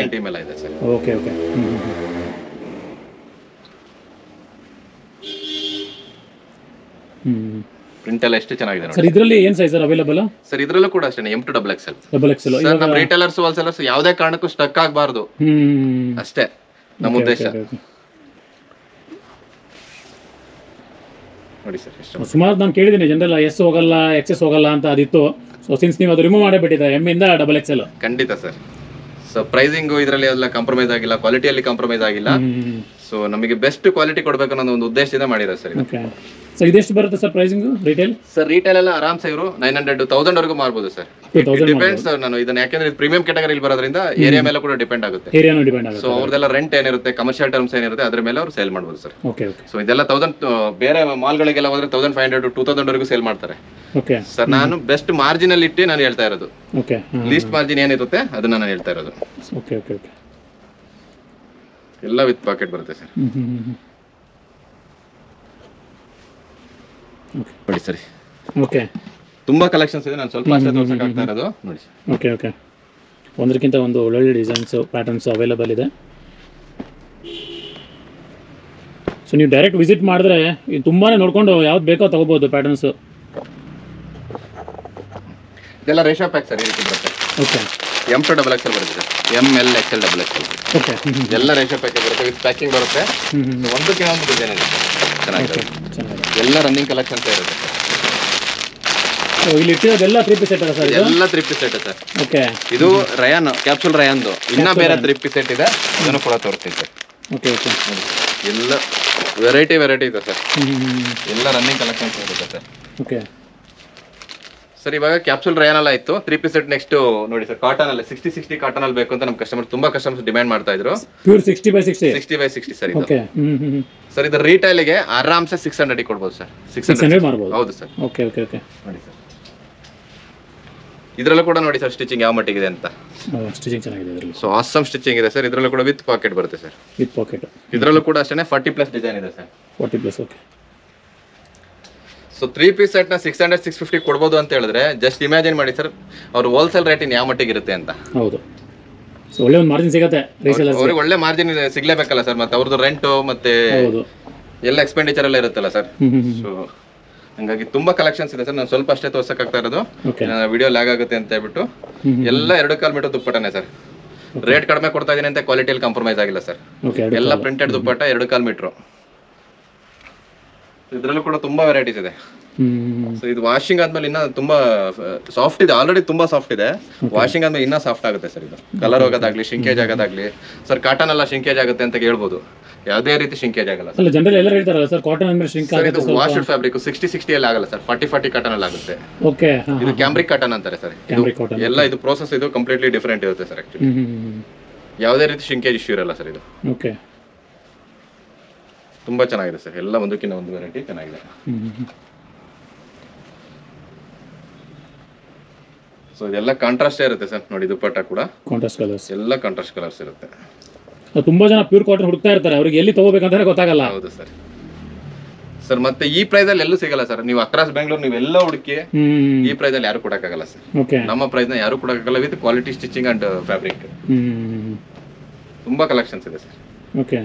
ಎಲ್ಲ ಇದೆ ಸರ್. Okay okay. ಪ್ರಿಂಟ್ ಎಲ್ಲ ಎಷ್ಟು ಚೆನ್ನಾಗಿದೆ ನೋಡಿ ಸರ್. ಇದರಲ್ಲಿ ಏನು ಸೈಜ್ ಅವೈಲೇಬಲ್ ಸರ್? ಇದರಲ್ಲೂ ಕೂಡ ಅಷ್ಟೇ M to XXL. XXL. Sir ನಮ್ಮ ರಿಟೇಲರ್ಸ್ ಹೋಲ್ಸೇಲರ್ಸ್ ಯಾವುದೇ ಕಾರಣಕ್ಕೂ ಸ್ಟಕ್ ಆಗಬಾರದು ಅಷ್ಟೇ ನಮ್ಮ ಉದ್ದೇಶ. ನೋಡಿ ಸರ್, ಎಷ್ಟು ಸುಮಾರು ನಾನು ಕೇಳಿದ್ದೀನಿ ಜನರಲ್ S ಹೋಗಲ್ಲ XS ಹೋಗಲ್ಲ ಅಂತ ಅದಿತ್ತು. ಸೊ ಸಿನ್ಸ್ ನೀವು ಅದು ರಿಮೂವ್ ಮಾಡೇ ಬಿಟ್ಟಿದೆ M ಇಂದ XXL. ಖಂಡಿತ ಸರ್. ಸೊ ಪ್ರೈಸಿಂಗ್ ಇದರಲ್ಲಿ ಎಲ್ಲ ಕಾಂಪ್ರಮೈಸ್ ಆಗಿಲ್ಲ, ಕ್ವಾಲಿಟಿಯಲ್ಲಿ ಕಾಂಪ್ರಮೈಸ್ ಆಗಿಲ್ಲ. ಸೊ ನಮಗೆ ಬೆಸ್ಟ್ ಕ್ವಾಲಿಟಿ ಕೊಡಬೇಕು ಅನ್ನೋ ಒಂದು ಉದ್ದೇಶದಿಂದ ಮಾಡಿರೋದು ಸರ್. ಓಕೆ. ಸೊ ಇದೆಷ್ಟು ಬರುತ್ತೆ sir pricing retail? Sir retail ಎಲ್ಲ ಆರಾಮ್ಸೆ ಇವರು 900 to 1000 ವರೆಗೂ ಮಾರ್ಬೋದು ಸರ್. Depends sir. ನಾನು ಇದನ್ನ ಯಾಕಂದ್ರೆ ಇದು ಪ್ರೀಮಿಯಂ ಕ್ಯಾಟಗರಿಲಿ ಬರೋದ್ರಿಂದ ಏರಿಯಾ ಮೇಲೆ ಕೂಡ ಡಿಪೆಂಡ್ ಆಗುತ್ತೆ. ಏರಿಯಾನು ಡಿಪೆಂಡ್ ಆಗುತ್ತೆ. ಸೊ ಅವ್ರದೆಲ್ಲ ರೆಂಟ್ ಏನಿರುತ್ತೆ, ಕಮರ್ಷಿಯಲ್ ಟರ್ಮ್ಸ್ ಏನಿರುತ್ತೆ ಅದ್ರ ಮೇಲೆ ಅವರು ಸೇಲ್ ಮಾಡ್ಬೋದು ಸರ್. Okay okay. ಸೊ ಇದೆಲ್ಲ 1000 ಬೇರೆ ಮಾಲ್ಗಳಿಗೆಲ್ಲ ಹೋದ್ರೆ 1500 to 2000 ವರೆಗೂ ಸೇಲ್ ಮಾಡ್ತಾರೆ. ಓಕೆ ಸರ್, ನಾನು ಬೆಸ್ಟ್ ಮಾರ್ಜಿನ್ ಅಲ್ಲಿ ಇಟ್ಟು ನಾನು ಹೇಳ್ತಾ ಇರೋದು. ಓಕೆ. ಲೀಸ್ಟ್ ಮಾರ್ಜಿನ್ ಏನಿರುತ್ತೆ ಅದನ್ನ ನಾನು ಹೇಳ್ತಾ ಇರೋದು. Okay okay okay. ಎಲ್ಲ ವಿತ್ ಪಾಕೆಟ್ ಬರುತ್ತೆ ಸರ್. ನೋಡಿ ಸರಿ. ಓಕೆ, ತುಂಬಾ ಕಲೆಕ್ಷನ್ಸ್ ಇದೆ, ನಾನು ಸ್ವಲ್ಪ ಅಷ್ಟೇ ತೋರ್ಸಕ್ಕೆ ಆಗ್ತಾ ಇರೋದು. ನೋಡಿ. Okay okay. ಒಂದಕ್ಕಿಂತ ಒಂದು ಒಳ್ಳೊಳ್ಳೆ ಡಿಸೈನ್ಸು ಪ್ಯಾಟರ್ನ್ಸ್ ಅವೈಲೇಬಲ್ ಇದೆ. ಸೊ ನೀವು ಡೈರೆಕ್ಟ್ ವಿಸಿಟ್ ಮಾಡಿದ್ರೆ ತುಂಬಾ ನೋಡ್ಕೊಂಡು ಯಾವ್ದು ಬೇಕೋ ತಗೋಬೋದು ಪ್ಯಾಟರ್ನ್ಸು. ಇದೆಲ್ಲ ರೇಷಾ ಪ್ಯಾಕ್ ಸರ್, ಈ ರೀತಿ ಬರುತ್ತೆ. ಓಕೆ. M to XXL ಬರುತ್ತೆ sir. ML XL XXL. Okay. ಎಲ್ಲ ರೇಷಾ ಪ್ಯಾಕ್ ಬರುತ್ತೆ, ವಿತ್ ಪ್ಯಾಕಿಂಗ್ ಬರುತ್ತೆ. ಒಂದಕ್ಕೆ ಒಂದು ಡಿಸೈನ್ ಇದೆ, ಚೆನ್ನಾಗಿದೆ. ಎಲ್ಲ ರನ್ನಿಂಗ್ ಕಲೆಕ್ಷನ್ಸ್ ಇರುತ್ತೆ ಸರ್. ಸೊ ಇಲ್ಲಿ ಇಟ್ಟಿರೋದೆಲ್ಲ 3 ಪೀಸ್ ಸೆಟ್ ಅಲ್ಲ ಸರ್? ಎಲ್ಲ 3 ಪೀಸ್ ಸೆಟ್ ಸರ್. ಓಕೆ. ಇದು ರಯಾನ್ ಕ್ಯಾಪ್ಸೂಲ್ ರಯಾನ್ದು ಇನ್ನ ಬೇರೆ 3 ಪೀಸ್ ಸೆಟ್ ಇದೆ, ಅದನ್ನು ಕೂಡ ತೋರಿಸ್ತೀನಿ ಸರ್. Okay okay. ಎಲ್ಲ ವೆರೈಟಿ ಇದೆ ಸರ್. ಎಲ್ಲ ರನ್ನಿಂಗ್ ಕಲೆಕ್ಷನ್ಸ್ ಇರುತ್ತೆ ಸರ್. ಓಕೆ ಸರ್, ಇವಾಗ ಕ್ಯಾಪ್ಸೂಲ್ ರಯಾನ್ ಎಲ್ಲ ಇತ್ತು, 3 ಪೀಸ್ ಸೆಟ್. ನೆಕ್ಸ್ಟ್ ನೋಡಿ ಸರ್, ಕಾಟನ್ ಅಲ್ಲಿ 60/60 ಕಾಟನ್ ಅಲ್ಲಿ ಬೇಕು ಅಂತ ನಮ್ಮ ಕಸ್ಟಮರ್ ತುಂಬಾ ಕಸ್ಟಮರ್ಸ್ ಡಿಮ್ಯಾಂಡ್ ಮಾಡ್ತಾ ಇದ್ರು. ಪ್ಯೂರ್ 60/60 60/60 ಸರ್ ಇದು. ಓಕೆ. ಸರ್ ಇದು ರಿಟೇಲ್ ಗೆ ಆರಾಮ್ಸೆ 600 ಕೊಡ್ಬೋದು ಸರ್. 600 ಮಾಡ್ಬೋದು. ಹೌದು ಸರ್. Okay okay okay. ನೋಡಿ ಸರ್, ಇದರಲ್ಲೂ ಕೂಡ ನೋಡಿ ಸರ್ ಸ್ಟಿಚಿಂಗ್ ಯಾವ ಮಟ್ಟಿಗಿದೆ ಅಂತ. ಸ್ಟಿಚಿಂಗ್ ಚೆನ್ನಾಗಿದೆ ಇದರಲ್ಲಿ. ಸೊ ಆಸಮ್ ಸ್ಟಿಚಿಂಗ್ ಇದೆ ಸರ್. ಇದರಲ್ಲೂ ಕೂಡ ವಿತ್ ಪಾಕೆಟ್ ಬರುತ್ತೆ ಸರ್. With pocket. ಇದರಲ್ಲೂ ಕೂಡ ಅಷ್ಟೇ 40+ ಡಿಸೈನ್ ಇದೆ ಸರ್. 40+. ಓಕೆ. ಸೊ 3 ಪೀಸ್ ಸೆಟ್ ನ 600-650 ಕೊಡ್ಬೋದು ಅಂತ ಹೇಳಿದ್ರೆ ಜಸ್ಟ್ ಇಮ್ಯಾಜಿನ್ ಮಾಡಿ ಸರ್, ಅವ್ರ ಹೋಲ್ಸೇಲ್ ರೇಟ್ ಯಾವ ಮಟ್ಟಿಗೆ ಇರುತ್ತೆ ಅಂತ. ಹೌದು. ಸೊ ಒಳ್ಳೆ ಒಂದು ಮಾರ್ಜಿನ್ ಸಿಗುತ್ತೆ ರೀಸೇಲರ್ಸ್. ಅವ್ರಿಗೆ ಒಳ್ಳೆ ಮಾರ್ಜಿನ್ ಸಿಗ್ಲೇಬೇಕಲ್ಲ ಸರ್, ಮತ್ತೆ ಅವ್ರದ್ದು ರೆಂಟ್ ಮತ್ತೆ ಎಲ್ಲ ಎಕ್ಸ್ಪೆಂಡಿಚರ್ ಎಲ್ಲ ಇರುತ್ತಲ್ಲ ಸರ್. ಸೊ ಹಂಗಾಗಿ ತುಂಬಾ ಕಲೆಕ್ಷನ್ಸ್ ಇದೆ ಸರ್. ನಾನು ಸ್ವಲ್ಪ ಅಷ್ಟೇ ತೋರ್ಸಕ್ ಆಗ್ತಾ ಇರೋದು, ವಿಡಿಯೋ ಲ್ಯಾಗ್ ಆಗುತ್ತೆ ಅಂತ ಹೇಳ್ಬಿಟ್ಟು. ಎಲ್ಲ 2.25 ಮೀಟರ್ ದುಪ್ಪಟ್ಟನೆ ಸರ್. ರೇಟ್ ಕಡಿಮೆ ಕೊಡ್ತಾ ಇದೀನಿ ಅಂತ ಕ್ವಾಲಿಟಿಯಲ್ಲಿ ಕಾಂಪ್ರಮೈಸ್ ಆಗಿಲ್ಲ ಸರ್. ಎಲ್ಲ ಪ್ರಿಂಟೆಡ್ ದುಪ್ಪಟ್ಟ 2.25 ಮೀಟರ್. ಇದರಲ್ಲೂ ಕೂಡ ತುಂಬಾ ವೆರೈಟೀಸ್ ಇದೆ. ಸೊ ಇದು ವಾಷಿಂಗ್ ಆದ್ಮೇಲೆ ಇನ್ನ ತುಂಬಾ ಸಾಫ್ಟ್ ಇದೆ, ಆಲ್ರೆಡಿ ತುಂಬಾ ಸಾಫ್ಟ್ ಇದೆ. ವಾಷಿಂಗ್ ಆದ್ಮೇಲೆ ಇನ್ನ ಸಾಫ್ಟ್ ಆಗುತ್ತೆ ಸರ್. ಇದು ಕಲರ್ ಹೋಗೋದಾಗ್ಲಿ, ಶಿಂಕೇಜ್ ಆಗೋದಾಗ್ಲಿ ಸರ್. ಕಾಟನ್ ಎಲ್ಲ ಶಿಂಕೇಜ್ ಆಗುತ್ತೆ ಅಂತ ಹೇಳ್ಬೋದು. ಯಾವುದೇ ರೀತಿ ಶಿಂಕೇಜ್ ಆಗಲ್ಲ ಅಲ್ಲ ಜನರಲ್ ಎಲ್ಲ ಹೇಳ್ತಾರಲ್ಲ ಸರ್ ಕಾಟನ್ ಅಂದ್ರೆ ಶ್ರಿಂಕ್ ಸರ್. ಆಗುತ್ತೆ ಇದು ವಾಶ್ಡ್ ಫ್ಯಾಬ್ರಿಕ್ 60 ಅಲ್ಲಿ ಆಗಲ್ಲ ಸರ್, 40 ಕಾಟನ್ ಅಲ್ಲಿ ಆಗುತ್ತೆ. ಓಕೆ ಇದು ಕ್ಯಾಂಬ್ರಿಕ್ ಕಾಟನ್ ಅಂತಾರೆ ಸರ್. ಕ್ಯಾಂಬ್ರಿಕ್ ಕಾಟನ್ ಎಲ್ಲ ಇದು ಪ್ರೋಸೆಸ್ ಇದು ಕಂಪ್ಲೀಟ್ಲಿ ಡಿಫರೆಂಟ್ ಇರುತ್ತೆ ಸರ್. ಆಕ್ಚುಲಿ ಯಾವುದೇ ರೀತಿ ಶಿಂಕೇಜ್ ಇಶ್ಯೂ ಇರಲ್ಲ ಸರ್. ಇದು ಓಕೆ ತುಂಬಾ ಚೆನ್ನಾಗಿದೆ ಸರ್. ಎಲ್ಲ ಒಂದಕ್ಕಿಂತ ಒಂದು ವೆರೈಟಿ ಚೆನ್ನಾಗಿದೆ. ಸೊ ಇದೆಲ್ಲ ಕಾಂಟ್ರಾಸ್ಟ್ ಇರುತ್ತೆ ಸರ್. ನೋಡಿ ದುಪ್ಪಟ್ಟ ಕೂಡ ಕಾಂಟ್ರಾಸ್ಟ್ ಕಲರ್ಸ್, ಎಲ್ಲ ಕಾಂಟ್ರಾಸ್ಟ್ ಕಲರ್ಸ್ ಇರುತ್ತೆ. ತುಂಬಾ ಜನ ಪ್ಯೂರ್ ಕಾಟನ್ ಹುಡುಕ್ತಾ ಇರ್ತಾರೆ, ಅವ್ರಿಗೆ ಎಲ್ಲಿ ತಗೋಬೇಕಂತ ಗೊತ್ತಾಗಲ್ಲ. ಹೌದು ಸರ್. ಸರ್ ಮತ್ತೆ ಈ ಪ್ರೈಸ್ ಅಲ್ಲಿ ಎಲ್ಲೂ ಸಿಗಲ್ಲ ಸರ್. ನೀವು ಅಕ್ರಾಸ್ ಬೆಂಗಳೂರು ನೀವೆಲ್ಲ ಹುಡುಕಿ ಈ ಪ್ರೈಸ್ ಅಲ್ಲಿ ಯಾರು ಕೊಡಕ್ಕಾಗಲ್ಲ ಸರ್. ಓಕೆ ನಮ್ಮ ಪ್ರೈಸ್ ನ ಯಾರು ಕೊಡಕ್ಕಾಗಲ್ಲ. With quality stitching and fabric ತುಂಬಾ ಕಲೆಕ್ಷನ್ಸ್ ಇದೆ ಸರ್. ಓಕೆ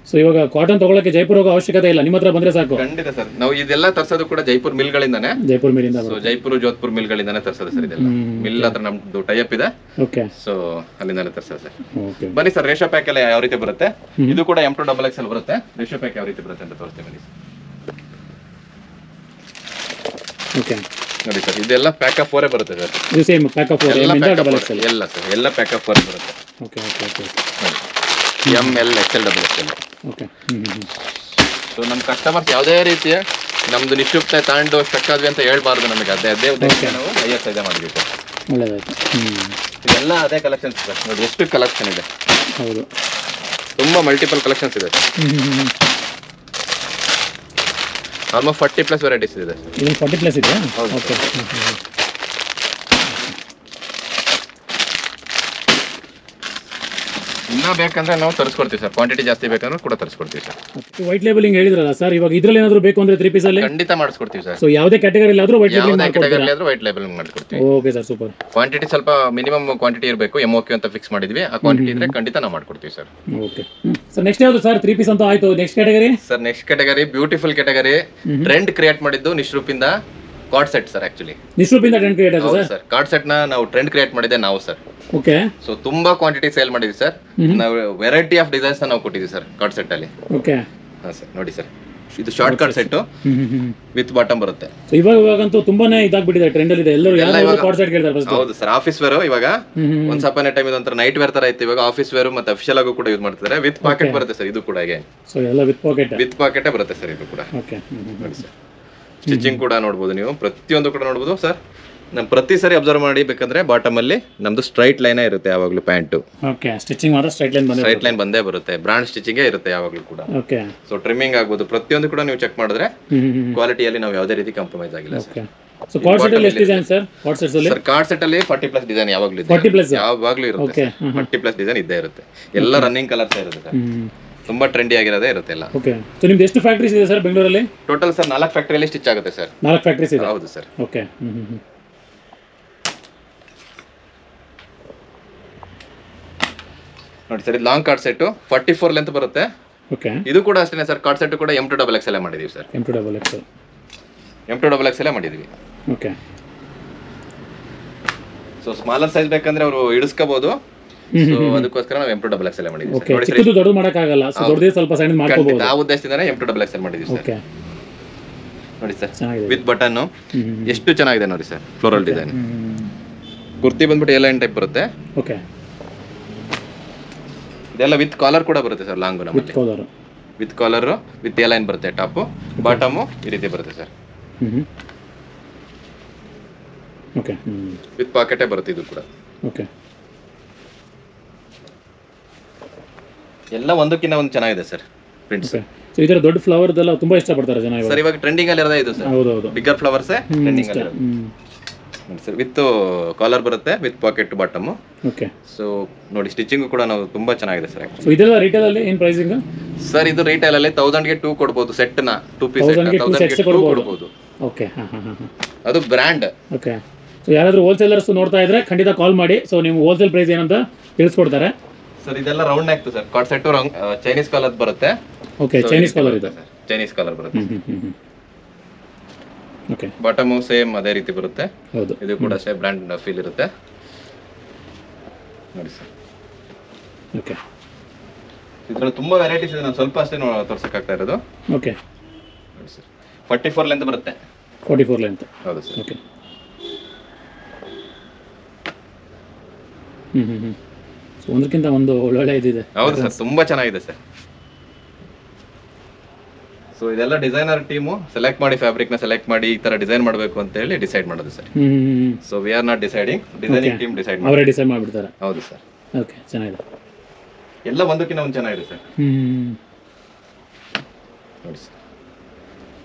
ಸೊ ಇವಾಗ ಕಾಟನ್ ತಗೊಳ್ಳಕ್ಕೆ ಜೈಪುರ ಹೋಗೋ ಅವಶ್ಯಕತೆ ಇಲ್ಲ, ನಿಮ್ಮ ಹತ್ರ ಬಂದ್ರೆ ಸಾಕು. ಖಂಡಿತ ಸರ್. ನಾವು ಇದೆಲ್ಲ ತರ್ಸೋದು ಕೂಡ ಜೈಪುರ್ ಮಿಲ್ಗಳಿಂದಾನೆ. ಜೈಪುರ್ ಮಿಲ್ಲಿಂದ. ಸೊ ಜೈಪುರ್ ಜೋಧ್ಪುರ್ ಮಿಲ್ಗಳಿಂದಾನೆ ತರ್ಸೋದು ಸರ್. ಇದೆಲ್ಲ ಮಿಲ್ ಹತ್ರ ನಮ್ದು ಟೈಅಪ್ ಇದೆ. ಓಕೆ ಸೊ ಅಲ್ಲಿಂದಾನೆ ತರ್ಸೋದು ಸರ್. ಓಕೆ ಬನ್ನಿ ಸರ್, ರೇಷೋ ಪ್ಯಾಕ್ ಎಲ್ಲ ಯಾವ ರೀತಿ ಬರುತ್ತೆ. ಇದು ಕೂಡ M2XXL ಬರುತ್ತೆ. ರೇಷೋ ಪ್ಯಾಕ್ ಯಾವ ರೀತಿ ಬರುತ್ತೆ ಅಂತ ತೋರಿಸ್ತೀನಿ ಬನ್ನಿ ಸರ್. ಓಕೆ ನೋಡಿ ಸರ್, ಇದೆಲ್ಲ ಪ್ಯಾಕ್ ಆಫ್ 4 ಬರುತ್ತೆ ಸರ್. ಇದು ಸೇಮ್ ಪ್ಯಾಕ್ ಆಫ್ 4 ಎಲ್ಲ M ಪ್ಯಾಕ್ ಆಫ್ XXL. ಎಲ್ಲ ಸರ್, ಎಲ್ಲ ಪ್ಯಾಕ್ ಆಫ್ 4 ಬರುತ್ತೆ. Okay okay okay ML XL XXL. Okay so ನಮ್ಮ ಕಸ್ಟಮರ್ಸ್ ಯಾವುದೇ ರೀತಿಯ ನಮ್ದು ನಿಶ್ಚುಪ್ತ ತಾಂಡು ಸ್ಟಕ್ ಆದ್ವಿ ಅಂತ ಹೇಳ್ಬಾರ್ದು ನಮಗೆ. ಅದೇ ಉದ್ದೇಶ ನಾವು IS ಇದೆ ಮಾಡಿದ್ವಿ ಸರ್. ಒಳ್ಳೆದಾಯ್ತು. ಇದೆಲ್ಲ ಅದೇ ಕಲೆಕ್ಷನ್ಸ್ ಸರ್. ನೋಡಿ ಎಷ್ಟು ಕಲೆಕ್ಷನ್ ಇದೆ. ಹೌದು, ತುಂಬಾ ಮಲ್ಟಿಪಲ್ ಕಲೆಕ್ಷನ್ಸ್ ಇದೆ ಸರ್. ಆಲ್ಮೋಸ್ಟ್ 40+ ವೆರೈಟೀಸ್ ಇದೆ ಸರ್. ಇದು 40+ ಇದೆಯಾ? ಹೌದು. ಓಕೆ ಇನ್ನೂ ಬೇಕಂದ್ರೆ ನಾವು ತರಿಸ್ಕೊಡ್ತೀವಿ ಸರ್. ಕ್ವಾಂಟಿಟಿ ಜಾಸ್ತಿ ಬೇಕಂದ್ರೆ ಕೂಡ ತರಿಸ್ಕೊಡ್ತೀವಿ ಸರ್. ವೈಟ್ ಲೇಬಲಿಂಗ್ ಹೇಳಿದ್ರಲ್ಲ ಸರ್, ಇವಾಗ ಇದ್ರಲ್ಲಿ ಏನಾದರೂ ಬೇಕು ಅಂದ್ರೆ 3 ಪೀಸಲ್ಲಿ ಖಂಡಿತ ಮಾಡಿಸ್ಕೊಡ್ತೀವಿ ಸರ್. ಸೊ ಯಾವುದೇ ಕ್ಯಾಟಗರಿಯಲ್ಲಿ ಆದರೂ ವೈಟ್ ಲೇಬಲಿಂಗ್ ಯಾವುದೇ ಕ್ಯಾಟಗರಿ ಆದ್ರೂ ವೈಟ್ ಲೇಬಲ್ ಮಾಡ್ಕೊಡ್ತೀವಿ. Okay sir, super. ಕ್ವಾಂಟಿಟಿ ಸ್ವಲ್ಪ ಮಿನಿಮಮ್ ಕ್ವಾಂಟಿಟಿ ಇರಬೇಕು. MOQ ಅಂತ ಫಿಕ್ಸ್ ಮಾಡಿದ್ವಿ. ಆ ಕ್ವಾಂಟಿಟಿ ಇದ್ರೆ ಖಂಡಿತ ನಾವು ಮಾಡ್ಕೊಡ್ತೀವಿ ಸರ್. ಓಕೆ ಸರ್, ನೆಕ್ಸ್ಟ್ ಯಾವುದು ಸರ್? 3 ಪೀಸ್ ಅಂತ ಆಯ್ತು. Next category sir, next category beautiful category. Trend create ಮಾಡಿದ್ದು ನಿಶ್ರೂಪಿಂದ ಕಾರ್ಡ್ ಸೆಟ್ ಸರ್. ಆಕ್ಚುಲಿ ನಿಶ್ರೂಪಿಂದ ಟ್ರೆಂಡ್ ಕ್ರಿಯೇಟ್ ಆಗಿದೆ ಸರ್. ಕಾರ್ಡ್ ಸೆಟ್ ನ ನಾವು ಟ್ರೆಂಡ್ ಕ್ರಿಯೇಟ್ ಮಾಡಿದೆ ನಾವು ಸರ್. ಓಕೆ ಸೊ ತುಂಬಾ ಕ್ವಾಂಟಿಟಿ ಸೇಲ್ ಮಾಡಿದ್ವಿ ಸರ್. ನಾವು ವೆರೈಟಿ ಆಫ್ ಡಿಸೈನ್ಸ್ ನಾವು ಕೊಟ್ಟಿದ್ವಿ ಸರ್ ಕಾರ್ಡ್ ಸೆಟ್ ಅಲ್ಲಿ. ಓಕೆ ಹಾ ಸರ್, ನೋಡಿ ಸರ್, ಇದು short card set with bottom ಬರುತ್ತೆ. ಸೊ ಇವಾಗಂತೂ ತುಂಬಾನೇ ಇದಾಗ್ಬಿಟ್ಟಿದೆ, ಟ್ರೆಂಡ್ ಅಲ್ಲಿ ಇದೆ. ಎಲ್ಲರೂ ಯಾರು ಕಾರ್ಡ್ ಸೆಟ್ ಕೇಳ್ತಾರೆ ಫಸ್ಟ್. ಹೌದು ಸರ್. ಆಫೀಸ್ ವೇರ್ ಇವಾಗ ಒಂದ್ ಸಪನೆ ಟೈಮ್ ಇದೊಂತರ ನೈಟ್ ವೇರ್ ತರ ಇತ್ತು. ಇವಾಗ ಆಫೀಸ್ ವೇರ್ ಮತ್ತೆ ಅಫಿಷಿಯಲ್ ಆಗು ಕೂಡ ಯೂಸ್ ಮಾಡ್ತಾರೆ. ವಿತ್ ಪಾಕೆಟ್ ಬರುತ್ತೆ ಸರ್. ಇದು ಕೂಡ ಹಾಗೆ ಸೊ ಎಲ್ಲ ವಿತ್ ಪಾಕೆಟ್ ಬರುತ್ತೆ ಸರ್. ಇದು ಕೂಡ ಓಕೆ. ನೋಡಿ ಸರ್, ಸ್ಟಿಚಿಂಗ್ ಕೂಡ ನೋಡ್ಬೋದು ನೀವು. ಪ್ರತಿಯೊಂದು ಕೂಡ ನೋಡ್ಬೋದು ಸರ್. ನಾನು ಪ್ರತಿ ಸರಿ ಅಬ್ಸರ್ವ್ ಮಾಡಿ ಬೇಕಂದ್ರೆ ಬಾಟಮ್ ಅಲ್ಲಿ ನಮ್ದು ಸ್ಟ್ರೈಟ್ ಲೈನ್ ಇರುತ್ತೆ ಯಾವಾಗಲೂ. ಪ್ಯಾಂಟು ಓಕೆ, ಸ್ಟಿಚಿಂಗ್ ಮಾತ್ರ ಸ್ಟ್ರೈಟ್ ಲೈನ್ ಬಂದೇ ಬರುತ್ತೆ. ಬ್ರಾಂಡ್ ಸ್ಟಿಚಿಂಗ್ ಇರುತ್ತೆ ಯಾವಾಗಲೂ ಕೂಡ. ಓಕೆ. ಸೊ ಟ್ರಿಮ್ಮಿಂಗ್ ಆಗ್ಬೋದು, ಪ್ರತಿಯೊಂದು ಕೂಡ ನೀವು ಚೆಕ್ ಮಾಡಿದ್ರೆ ಕ್ವಾಲಿಟಿಯಲ್ಲಿ ನಾವು ಯಾವುದೇ ರೀತಿ ಕಾಂಪ್ರಮೈಸ್ ಆಗಿಲ್ಲ ಸರ್. ಸೊ ಕಾರ್ಡ್ ಸೆಟ್ ಅಲ್ಲಿ ಎಷ್ಟು ಡಿಸೈನ್ ಸರ್? ಕಾರ್ಡ್ ಸೆಟ್ಸ್ ಅಲ್ಲಿ ಸರ್, ಕಾರ್ಡ್ ಸೆಟ್ ಅಲ್ಲಿ 40+ ಡಿಸೈನ್ ಯಾವಾಗಲೂ ಇದೆ. 40+ ಯಾವಾಗಲೂ ಇರುತ್ತೆ. 40+ ಡಿಸೈನ್ ಇದ್ದೇ ಇರುತ್ತೆ. ಎಲ್ಲ ರನ್ನಿಂಗ್ ಕಲರ್ಸ್ ಇರುತ್ತೆ ಸರ್. ತುಂಬಾ ಟ್ರೆಂಡಿ ಆಗಿರೋದೇ ಇರುತ್ತೆ ಎಲ್ಲ. ಓಕೆ. ಸೊ ನಿಮ್ದು ಎಷ್ಟು ಫ್ಯಾಕ್ಟರೀಸ್ ಇದೆ ಸರ್ ಬೆಂಗಳೂರಲ್ಲಿ? ಟೋಟಲ್ ಸರ್ 4 ಫ್ಯಾಕ್ಟರಿಯಲ್ಲಿ ಸ್ಟಿಚ್ ಆಗುತ್ತೆ ಸರ್. 4 ಫ್ಯಾಕ್ಟರೀಸ್ ಇದೆ? ಹೌದು ಸರ್. ಓಕೆ. ನೋಡಿ ಸರ್, ಇದು ಲಾಂಗ್ ಕಾರ್ಡ್ ಸೆಟ್ 44 ಲೆಂತ್ ಬರುತ್ತೆ. ಓಕೆ. ಇದು ಕೂಡ ಅಷ್ಟೇ ಸರ್. ಕಾರ್ಡ್ ಸೆಟ್ ಕೂಡ M2XXL ಮಾಡಿದೀವಿ ಸರ್. M2XXL ಮಾಡಿದೀವಿ. ಓಕೆ. ಸೊ ಸ್ಮಾಲರ್ ಸೈಜ್ ಬೇಕಂದ್ರೆ ಅವರು ಇಡಿಸ್ಕೋಬಹುದು. ಸೊ ಅದಕ್ಕೋಸ್ಕರ ನಾವು M2XXL ಮಾಡಿದೀವಿ. ಓಕೆ. ಚಿಕ್ಕದು ದೊಡ್ಡದು ಮಾಡಕ ಆಗಲ್ಲ, ಸೊ ದೊಡ್ಡದೇ ಸ್ವಲ್ಪ ಸಣ್ಣ ಮಾಡ್ಕೋಬಹುದು. ಆ ಉದ್ದೇಶದಿಂದನೇ M2XXL ಮಾಡಿದೀವಿ ಸರ್. ಓಕೆ. ನೋಡಿ ಸರ್, ವಿತ್ ಬಟನ್ ಎಷ್ಟು ಚೆನ್ನಾಗಿದೆ ನೋಡಿ ಸರ್. Floral design. ಕುರ್ತಿ ಬಂದ್ಬಿಟ್ಟು ಎಲೈನ್ ಟೈಪ್ ಬರುತ್ತೆ. ಓಕೆ. ಇದೆಲ್ಲ ವಿತ್ ಕಾಲರ್ ಕೂಡ ಬರುತ್ತೆ ಸರ್. ಲಾಂಗ್ ನಮ್ಮಲ್ಲಿ ವಿತ್ ಕಾಲರ್ ವಿತ್ ಎಲೈನ್ ಬರುತ್ತೆ. ಟಾಪ್ ಬಾಟಮ್ ಈ ರೀತಿ ಬರುತ್ತೆ ಸರ್. ಓಕೆ. ವಿತ್ ಪಾಕೆಟೇ ಬರುತ್ತೆ ಇದು ಕೂಡ. ಓಕೆ. ಎಲ್ಲ ಒಂದಕ್ಕಿಂತ ಒಂದು ಚೆನ್ನಾಗಿದೆ ಸರ್ ಪ್ರಿಂಟ್ಸ್. ಸೊ ಇದರ ದೊಡ್ಡ ಫ್ಲವರ್ ಎಲ್ಲ ತುಂಬಾ ಇಷ್ಟಪಡ್ತಾರೆ ಜನ ಇವಾಗ. ಸರ್ ಇವಾಗ ಟ್ರೆಂಡಿಂಗ್ ಅಲ್ಲಿ ಇರೋದೇ ಇದು ಸರ್. ಹೌದು ಹೌದು. ಬಿಗ್ಗರ್ ಫ್ಲವರ್ಸ್ ಟ್ರೆಂಡಿಂಗ್ ಅಲ್ಲಿ ಇರೋದು ಸರ್. ವಿತ್ ಕಾಲರ್ ಬರುತ್ತೆ, with packet bottom. Okay. So ನೋಡಿ, ಸ್ಟಿಚಿಂಗ್ ಕೂಡ ನಾವು ತುಂಬಾ ಚೆನ್ನಾಗಿದೆ ಸರ್. ಸೊ ಇದೆಲ್ಲ ರಿಟೇಲ್ ಅಲ್ಲಿ ಏನು ಪ್ರೈಸಿಂಗ್ ಸರ್? ಇದು ರಿಟೇಲ್ ಅಲ್ಲಿ 1000 ಗೆ 2 ಕೊಡಬಹುದು. ಸೆಟ್ ನ 2 ಪೀಸ್ 1000 ಗೆ 2 ಕೊಡಬಹುದು. ಓಕೆ. ಅದು ಬ್ರ್ಯಾಂಡ್. ಓಕೆ. ಸೊ ಯಾರಾದರೂ ಹೋಲ್ಸೇಲರ್ಸ್ ನೋಡ್ತಾ ಇದ್ರೆ ಖಂಡಿತ ಕಾಲ್ ಮಾಡಿ. ಸೊ ನೀವು ಹೋಲ್ಸೇಲ್ ಪ್ರೈಸ್ ಏನಂತ ತಿಳಿಸ್ಕೊಡ್ತಾರೆ ಸರ್. ಇದೆಲ್ಲ round neck sir. Card set Chinese collar ಬರುತ್ತೆ. ಓಕೆ. ಚೈನೀಸ್ ಕಾಲರ್ ಇದೆ ಸರ್. ಚೈನೀಸ್ ಕಾಲರ್ ಬರುತ್ತೆ. ಓಕೆ. ಬಾಟಮ್ ಸೇಮ್ ಅದೇ ರೀತಿ ಬರುತ್ತೆ. ಹೌದು. ಇದು ಕೂಡ ಅಷ್ಟೇ ಬ್ರ್ಯಾಂಡ್ ಫೀಲ್ ಇರುತ್ತೆ ನೋಡಿ ಸರ್. ಓಕೆ. ಇದರಲ್ಲಿ ತುಂಬಾ ವೆರೈಟೀಸ್ ಇದೆ. ನಾನು ಸ್ವಲ್ಪ ಅಷ್ಟೇ ತೋರ್ಸಕ್ ಆಗ್ತಾ ಇರೋದು. ಓಕೆ. ನೋಡಿ ಸರ್, 44 ಲೆಂತ್ ಬರುತ್ತೆ. 44 ಲೆಂತ್. ಹೌದು ಸರ್. ಓಕೆ. ಸೊ ಒಂದಕ್ಕಿಂತ ಒಂದು ಒಳ್ಳೊಳ್ಳೆ ಇದಿದೆ. ಹೌದು ಸರ್, ತುಂಬಾ ಚೆನ್ನಾಗಿದೆ ಸರ್. ಸೊ ಇದೆಲ್ಲ ಡಿಸೈನರ್ ಟೀಮು ಸೆಲೆಕ್ಟ್ ಮಾಡಿ ಫ್ಯಾಬ್ರಿಕ್ ನ ಸೆಲೆಕ್ಟ್ ಮಾಡಿ ಈ ತರ ಡಿಸೈನ್ ಮಾಡಬೇಕು ಅಂತ ಹೇಳಿ ಡಿಸೈಡ್ ಮಾಡೋದು sir. So we are not deciding, designing team decide ಅವರೇ ಡಿಸೈಡ್ ಮಾಡಿಬಿಡ್ತಾರೆ. ಹೌದು ಸರ್. ಓಕೆ, ಚೆನ್ನಾಗಿದೆ. ಎಲ್ಲ ಒಂದಕ್ಕಿಂತ ಒಂದು ಚೆನ್ನಾಗಿದೆ ಸರ್. ನೋಡಿ ಸರ್.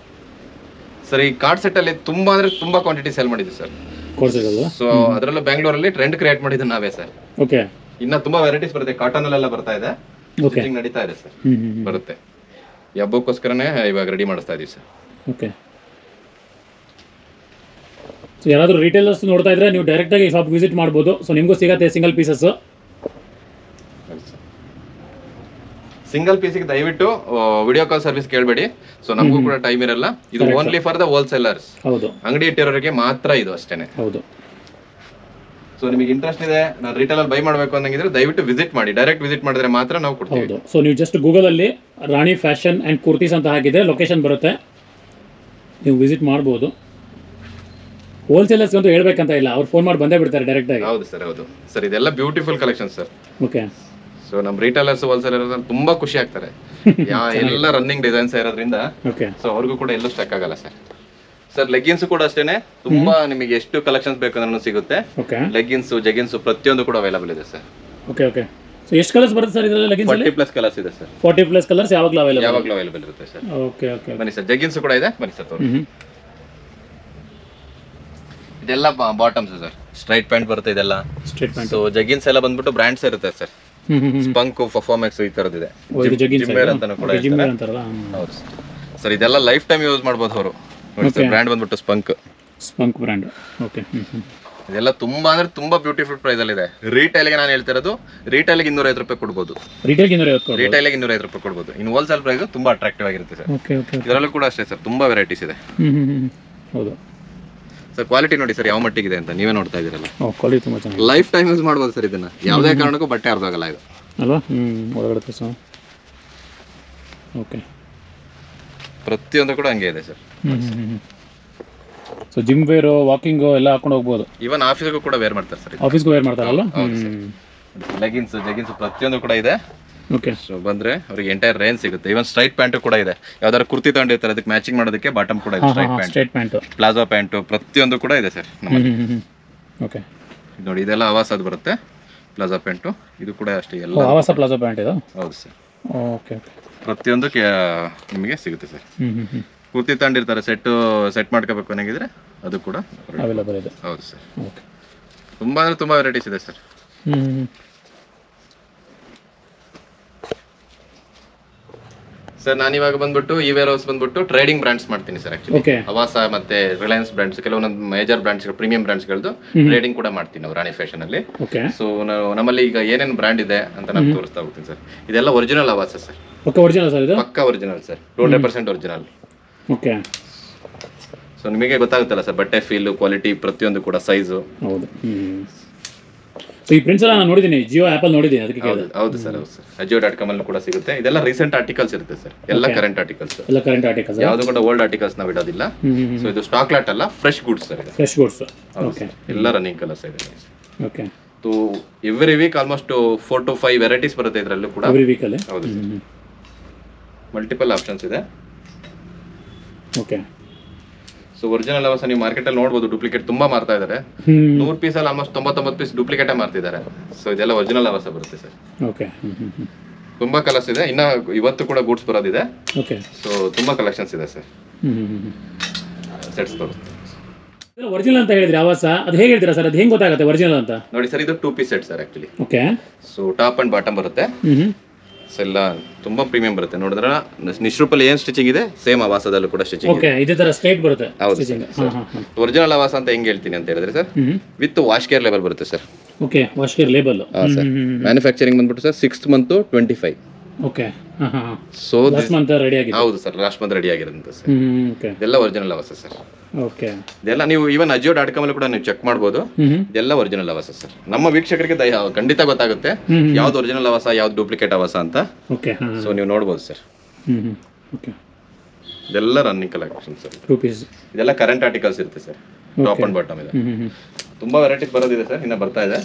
ಸರ್ ಈ ಕಾರ್ಡ್ ಸೆಟ್ ಅಲ್ಲಿ ತುಂಬಾ ಅಂದ್ರೆ ತುಂಬಾ ಕ್ವಾಂಟಿಟಿ ಸೇಲ್ ಮಾಡಿದ್ವಿ ಸರ್. ಸೊ ಅದರಲ್ಲೂ ಬೆಂಗಳೂರಲ್ಲಿ ಟ್ರೆಂಡ್ ಕ್ರಿಯೇಟ್ ಮಾಡಿದ್ದು ನಾವೇ ಸರ್. ಓಕೆ. ಇನ್ನ ತುಂಬಾ ವೆರೈಟೀಸ್ ಬರುತ್ತೆ, ಕಾಟನ್ ಅಲ್ಲೆಲ್ಲ ಬರ್ತಾ ಇದೆ, ಸ್ಟಿಚಿಂಗ್ ನಡೀತಾ ಇದೆ ಸರ್. ಬರುತ್ತೆ, ಈ ಹಬ್ಬಕ್ಕೋಸ್ಕರನೇ ಇವಾಗ ರೆಡಿ ಮಾಡಿಸ್ತಾ ಇದೀವಿ ಸರ್. ಓಕೆ. ಸೊ ಯಾರಾದರೂ ರಿಟೇಲರ್ಸ್ ನೋಡ್ತಾ ಇದ್ರೆ ನೀವು ಡೈರೆಕ್ಟ್ ಆಗಿ ಶಾಪ್ ವಿಸಿಟ್ ಮಾಡ್ಬೋದು. ಸೊ ನಿಮಗೂ ಸಿಗತ್ತೆ ಸಿಂಗಲ್ ಪೀಸಸ್. ಸಿಂಗಲ್ ಪೀಸಿಗೆ ದಯವಿಟ್ಟು ವಿಡಿಯೋ ಕಾಲ್ ಸರ್ವಿಸ್ ಕೇಳಬೇಡಿ. ಸೊ ನಮಗೂ ಕೂಡ ಟೈಮ್ ಇರಲ್ಲ. ಇದು ಓನ್ಲಿ ಫಾರ್ ದ ಹೋಲ್ಸೇಲರ್ಸ್, ಹೌದು, ಅಂಗಡಿ ಇಟ್ಟಿರೋರಿಗೆ ಮಾತ್ರ ಇದು ಅಷ್ಟೇನೆ. ಹೌದು. ಸೊ ನಿಮಗೆ ಇಂಟ್ರೆಸ್ಟ್ ಇದೆ, ನಾನು ರಿಟೇಲ್ ಅಲ್ಲಿ ಬೈ ಮಾಡಬೇಕು ಅನ್ನಂಗಿದ್ರೆ ದಯವಿಟ್ಟು ವಿಸಿಟ್ ಮಾಡಿ. ಡೈರೆಕ್ಟ್ ವಿಸಿಟ್ ಮಾಡಿದ್ರೆ ಮಾತ್ರ ನಾವು ಕೊಡ್ತೀವಿ. ಹೌದು. ಸೊ ನೀವು ಜಸ್ಟ್ ಗೂಗಲ್ ಅಲ್ಲಿ ರಾಣಿ ಫ್ಯಾಷನ್ ಅಂಡ್ ಕುರ್ತೀಸ್ ಅಂತ ಹಾಕಿದ್ರೆ ಲೊಕೇಶನ್ ಬರುತ್ತೆ, ನೀವು ವಿಸಿಟ್ ಮಾಡ್ಬೋದು. ಹೋಲ್ಸೇಲರ್ಸ್ ಅಂತೂ ಹೇಳ್ಬೇಕಂತ ಇಲ್ಲ, ಅವ್ರು ಫೋನ್ ಮಾಡಿ ಬಂದೇ ಬಿಡ್ತಾರೆ ಡೈರೆಕ್ಟ್ ಆಗಿ. ಹೌದು ಸರ್, ಹೌದು ಸರ್. ಇದೆಲ್ಲ beautiful collection sir. Okay. So ನಮ್ಮ ರಿಟೇಲರ್ಸ್ ಹೋಲ್ಸೇಲರ್ಸ್ ತುಂಬಾ ಖುಷಿ ಆಗ್ತಾರೆ. ಎಲ್ಲ ರನ್ನಿಂಗ್ ಡಿಸೈನ್ಸ್ ಇರೋದ್ರಿಂದ ಸೊ ಅವ್ರಿಗೂ ಕೂಡ ಎಲ್ಲೂ ಸ್ಟಕ್ ಆಗಲ್ಲ ಸರ್. ಸರ್ ಲೆಗ್ಗಿನ್ಸ್ ಕೂಡ ಅಷ್ಟೇನೆ, ತುಂಬಾ ನಿಮಗೆ ಎಷ್ಟು ಕಲೆಕ್ಷನ್ಸ್ ಬೇಕಂದ್ರೂ ಸಿಗುತ್ತೆ. ಲೆಗ್ಗಿನ್ಸ್, ಜೆಗಿನ್ಸ್ ಪ್ರತಿಯೊಂದು ಕೂಡ ಅವೈಲಬಲ್ ಇದೆ ಸರ್. Okay, okay. ಸೊ ಎಷ್ಟು ಕಲರ್ಸ್ ಬರುತ್ತೆ ಸರ್ ಇದರಲ್ಲಿ? ಲೆಗ್ಗಿನ್ಸ್ 40+ ಕಲರ್ಸ್ ಇದೆ ಸರ್. 40+ ಕಲರ್ಸ್ ಯಾವಾಗಲೂ ಅವೈಲಬಲ್ ಇರುತ್ತೆ ಸರ್. Okay, okay. ಬನ್ನಿ ಸರ್, ಜೆಗಿನ್ಸ್ ಕೂಡ ಇದೆ, ಬನ್ನಿ ಸರ್ ತೋರಿಸಿ. ಇದೆಲ್ಲ ಬಾಟಮ್ಸ್ ಸರ್, ಸ್ಟ್ರೈಟ್ ಪ್ಯಾಂಟ್ ಬರುತ್ತೆ ಇದೆಲ್ಲ. Straight pant. ಸೊ ಜೆಗಿನ್ಸ್ ಎಲ್ಲ ಬಂದ್ಬಿಟ್ಟು ಬ್ರಾಂಡ್ಸ್ ಇರುತ್ತೆ ಸರ್. ಸ್ಪಂಕ್, ಪರ್ಫಾರ್ಮೆನ್ಸ್ ಈ ತರದಿದೆ. ಜಿಮ್ವೇರ್ ಅಂತಾನೂ ಕೂಡ ಹೇಳ್ತಾರೆ. ಹೌದು ಸರ್. ಇದೆಲ್ಲ ಲೈಫ್ ಟೈಮ್ ಯೂಸ್ ಮಾಡ್ಬೋದು ಅವರು. ನೋಡಿ ಸರ್, ಬ್ರ್ಯಾಂಡ್ ಬಂದ್ಬಿಟ್ಟು ಸ್ಪಂಕ್ ಬ್ರ್ಯಾಂಡ್. ಓಕೆ. ಇದೆಲ್ಲ ತುಂಬಾ ಅಂದ್ರೆ ತುಂಬಾ ಬ್ಯೂಟಿಫುಲ್ ಪ್ರೈಸ್ ಅಲ್ಲಿ ಇದೆ. ರಿಟೇಲ್ಗೆ ನಾನು ಹೇಳ್ತಿರೋದು, ರಿಟೇಲ್ಗೆ 250 ರೂಪಾಯಿ ಕೊಡ್ಬೋದು. ರಿಟೇಲ್ಗೆ 250 ರೂಪಾಯಿ ಕೊಡ್ಬೋದು. ಇನ್ನು ಹೋಲ್ಸೇಲ್ ಪ್ರೈಸ್ ತುಂಬಾ ಅಟ್ರಾಕ್ಟಿವ್ ಆಗಿರುತ್ತೆ ಸರ್. ಇದರಲ್ಲೂ ಕೂಡ ಅಷ್ಟೇ ಸರ್, ತುಂಬಾ ವೆರೈಟೀಸ್ ಇದೆ. ಹೌದು ಸರ್. ಕ್ವಾಲಿಟಿ ನೋಡಿ ಸರ್ ಯಾವ ಮಟ್ಟಿಗಿದೆ ಅಂತ ನೀವೇ ನೋಡ್ತಾ ಇದ್ದೀರಲ್ಲ. ಕ್ವಾಲಿಟಿ ತುಂಬಾ ಚೆನ್ನಾಗಿದೆ. ಲೈಫ್ ಟೈಮ್ ಯೂಸ್ ಮಾಡ್ಬೋದು ಸರ್ ಇದನ್ನ, ಯಾವುದೇ ಕಾರಣಕ್ಕೂ ಬಟ್ಟೆ ಅರ್ಧೋಗಲ್ಲ ಇದು ಅಲ್ವಾ. ಒಳಗಡೆ ಸರ್. ಓಕೆ. ಪ್ರತಿಯೊಂದು ಕೂಡ ಹಂಗೆ ಇದೆ sir. So gym wear, walking ಎಲ್ಲ ಹಾಕೊಂಡು ಹೋಗ್ಬೋದು. ಈವನ್ ಆಫೀಸ್ಗೂ ಕೂಡ ವೇರ್ ಮಾಡ್ತಾರೆ ಸರ್. ಆಫೀಸ್ಗೂ ವೇರ್ ಮಾಡ್ತಾರಲ್ಲ. ಲೆಗಿನ್ಸ್, ಜೆಗಿನ್ಸ್ ಪ್ರತಿಯೊಂದು ಕೂಡ ಇದೆ. ಓಕೆ. ಸೊ ಬಂದ್ರೆ ಅವರಿಗೆ ಎಂಟೈರ್ ರೇಂಜ್ ಸಿಗುತ್ತೆ. ಇವನ್ ಸ್ಟ್ರೈಟ್ ಪ್ಯಾಂಟ್ ಕೂಡ ಇದೆ. ಯಾವ್ದಾದ್ರು ಕುರ್ತಿ ತಗೊಂಡಿರ್ತಾರೆ ಅದಕ್ಕೆ ಮ್ಯಾಚಿಂಗ್ ಮಾಡೋದಕ್ಕೆ ಬಾಟಮ್ ಕೂಡ ಇದೆ. ಸ್ಟ್ರೈಟ್ ಪ್ಯಾಂಟ್, ಪ್ಲಾಜೋ ಪ್ಯಾಂಟ್ ಪ್ರತಿಯೊಂದು ಕೂಡ ಇದೆ ಸರ್. ಓಕೆ. ನೋಡಿ ಇದೆಲ್ಲ ಆವಾಸದ್ ಬರುತ್ತೆ ಪ್ಲಾಜೋ ಪ್ಯಾಂಟು. ಇದು ಕೂಡ ಅಷ್ಟೇ, ಎಲ್ಲ ಆವಾಸ ಪ್ಲಾಜೋ ಪ್ಯಾಂಟ್ ಇದು. ಹೌದು ಸರ್. ಓಕೆ. ಪ್ರತಿಯೊಂದು ನಿಮಗೆ ಸಿಗುತ್ತೆ ಸರ್. ಕುರ್ತಿ ತಗೊಂಡಿರ್ತಾರೆ, ಸೆಟ್ ಮಾಡ್ಕೋಬೇಕು ಅನ್ನಂಗಿದ್ರೆ ಅದು ಕೂಡ ಅವೈಲೇಬಲ್ ಇದೆ. ಹೌದು ಸರ್. ಓಕೆ. ತುಂಬಾ ಅಂದ್ರೆ ತುಂಬಾ ವೆರೈಟೀಸ್ ಇದೆ ಸರ್. ಸರ್ ನಾನು ಇವಾಗ ಬಂದ್ಬಿಟ್ಟು ಈ ವೇರ್ ಹೌಸ್ ಬಂದ್ಬಿಟ್ಟು ಟ್ರೇಡಿಂಗ್ ಬ್ರಾಂಡ್ಸ್ ಮಾಡ್ತೀನಿ ಸರ್. ಆಕ್ಚುಲಿ ಅವಾಸ ಮತ್ತೆ ರಿಲಯನ್ಸ್ ಬ್ರಾಂಡ್ಸ್, ಕೆಲವೊಂದು ಮೇಜರ್ ಬ್ರಾಂಡ್ಸ್, ಪ್ರೀಮಿಯಂ ಬ್ರಾಂಡ್ಸ್ ಗಳದ್ದು ಟ್ರೇಡಿಂಗ್ ಕೂಡ ಮಾಡ್ತೀನಿ ನಾವು ರಾಣಿ ಫ್ಯಾಷನ್ ಅಲ್ಲಿ. ಸೊ ನಮ್ಮಲ್ಲಿ ಈಗ ಏನೇನು ಬ್ರಾಂಡ್ ಇದೆ ಅಂತ ನಾನು ತೋರಿಸ್ತಾ ಹೋಗ್ತೀನಿ ಸರ್. ಇದೆಲ್ಲ original Avaasa sir. Original sir ಇದು? ಪಕ್ಕಾ original sir, 200% original. Okay. So ನಿಮಗೆ ಗೊತ್ತಾಗುತ್ತಲ್ಲ ಸರ್, ಬಟ್ಟೆ ಫೀಲ್, ಕ್ವಾಲಿಟಿ ಪ್ರತಿಯೊಂದು ಕೂಡ ಸೈಜು. ಹೌದು. ಸೊ ಈ ಪ್ರಿಂಟ್ಸ್ ಎಲ್ಲ ನಾನು ನೋಡಿದ್ದೀನಿ, ಜಿಯೋ ಆ್ಯಪ್ ಅಲ್ಲಿ ನೋಡಿದ್ದೀನಿ, ಅದಕ್ಕೆ ಕೇಳಿದೆ. ಹೌದು ಸರ್, ಹೌದು ಸರ್. Ajio.com ಅಲ್ಲಿ ಕೂಡ ಸಿಗುತ್ತೆ. ಇದೆಲ್ಲ ರೀಸೆಂಟ್ ಆರ್ಟಿಕಲ್ಸ್ ಇರುತ್ತೆ ಸರ್, ಎಲ್ಲ ಕರೆಂಟ್ ಆರ್ಟಿಕಲ್ಸ್. ಯಾವುದು ಕೂಡ ಓಲ್ಡ್ ಆರ್ಟಿಕಲ್ಸ್ ನಾವು ಇಡೋದಿಲ್ಲ. ಸೊ ಇದು ಸ್ಟಾಕ್ ಲಾಟ್ ಅಲ್ಲ, fresh goods sir. Fresh goods. Okay. ಎಲ್ಲ ರನ್ನಿಂಗ್ ಕಲರ್ಸ್ ಇದೆ. Okay. So every week almost 4 to 5 varieties ಬರುತ್ತೆ ಇದರಲ್ಲೂ ಕೂಡ. ಎವ್ರಿ ವೀಕ್ ಅಲ್ಲಿ. ಹೌದು. ಮಲ್ಟಿಪಲ್ ಆಪ್ಷನ್ಸ್ ಇದೆ. ಓಕೆ. ಸೊ ಒರಿಜಿನಲ್ ಅವಾಸ ನೀವು ಮಾರ್ಕೆಟ್ ಅಲ್ಲಿ ನೋಡಬಹುದು, ಡೂಪ್ಲಿಕೇಟ್ ತುಂಬಾ ಮಾರ್ತಾ ಇದ್ದಾರೆ. 100 ಪೀಸ್ ಅಲ್ಲಿ ಆಲ್ಮೋಸ್ಟ್ 99 ಪೀಸ್ ಡೂಪ್ಲಿಕೇಟ್ ಮಾರ್ತಿದ್ದಾರೆ. ಸೊ ಇದೆಲ್ಲ ಒರಿಜಿನಲ್ ಅವಾಸ ಬರುತ್ತೆ ಸರ್. ಓಕೆ. ತುಂಬಾ ಕಲರ್ಸ್ ಇದೆ. ಇನ್ನ ಇವತ್ತು ಕೂಡ ಗೂಡ್ಸ್ ಬರೋದಿದೆ. ಓಕೆ. ಸೊ ತುಂಬಾ ಕಲೆಕ್ಷನ್ಸ್ ಇದೆ ಸರ್. ಸೆಟ್ಸ್ ಬರುತ್ತೆ. ಒರಿಜಿನಲ್ ಅಂತ ಹೇಳಿದ್ರೆ ಅವಾಸ, ಅದು ಹೇಗೆ ಹೇಳ್ತೀರಾ ಸರ್? ಅದು ಹೆಂಗೆ ಗೊತ್ತಾಗುತ್ತೆ ಒರಿಜಿನಲ್ ಅಂತ? ನೋಡಿ ಸರ್, ಇದು 2 piece set sir actually. Okay. So top and bottom ಬರುತ್ತೆ. ಎಲ್ಲ ತುಂಬಾ ಪ್ರೀಮಿಯಂ ಬರುತ್ತೆ. ನೋಡಿದ್ರೆ ನಿಶ್ರೂಪಲ್ಲಿ ಏನ್ ಸ್ಟಿಚಿಂಗ್ ಇದೆ ಸೇಮ್ ಅವಾಸದಲ್ಲೂ ಕೂಡ ಸ್ಟಿಚಿಂಗ್ ಇದೆ. ಓಕೆ. ಇದೇ ತರ ಸ್ಟ್ರೈಟ್ ಬರುತ್ತೆ. ಹೌದು. ಒರಿಜಿನಲ್ ಅವಾಸ ಅಂತ ಹೆಂಗ್ ಹೇಳ್ತೀನಿ ಅಂತ ಹೇಳಿದ್ರೆ sir, with wash care label ಬರುತ್ತೆ sir. Okay. Wash care label. Sir manufacturing ಬಂದ್ಬಿಟ್ಟು sir 6th month 25. Okay. So last month ready ಆಗಿದೆ. ಹೌದು ಸರ್, ಲಾಸ್ಟ್ ಮಂತ್ ರೆಡಿ ಆಗಿರುತ್ತೆ ಸರ್. ಓಕೆ. ಇದೆಲ್ಲ ಒರಿಜಿನಲ್ ಅವಾಸ ಸರ್. ಓಕೆ. ಇದೆಲ್ಲ ನೀವು ಈವನ್ Ajio.com ಅಲ್ಲಿ ಕೂಡ ನೀವು ಚೆಕ್ ಮಾಡಬಹುದು. ಇದೆಲ್ಲ ಒರಿಜಿನಲ್ ಅವಾಸ ಸರ್. ನಮ್ಮ ವೀಕ್ಷಕರಿಗೆ ಖಂಡಿತ ಗೊತ್ತಾಗುತ್ತೆ ಯಾವ್ದು ಒರಿಜಿನಲ್ ಅವಾಸ, ಯಾವ್ದು ಡೂಪ್ಲಿಕೇಟ್ ಅವಾಸ ಅಂತ. ಓಕೆ. ಸೊ ನೀವು ನೋಡಬಹುದು ಸರ್. ಓಕೆ. ಇದೆಲ್ಲ ರನ್ನಿಂಗ್ ಕಲೆಕ್ಷನ್ ಸರ್. 2 ಪೀಸ್. ಇದೆಲ್ಲ ಕರೆಂಟ್ ಆರ್ಟಿಕಲ್ಸ್ ಇರುತ್ತೆ ಸರ್. ಟಾಪ್ ಅಂಡ್ ಬಾಟಮ್ ಇದೆ. ತುಂಬಾ ವೆರೈಟೀಸ್ ಬರೋದಿದೆ ಸರ್, ಇನ್ನ ಬರ್ತಾ ಇದೆ.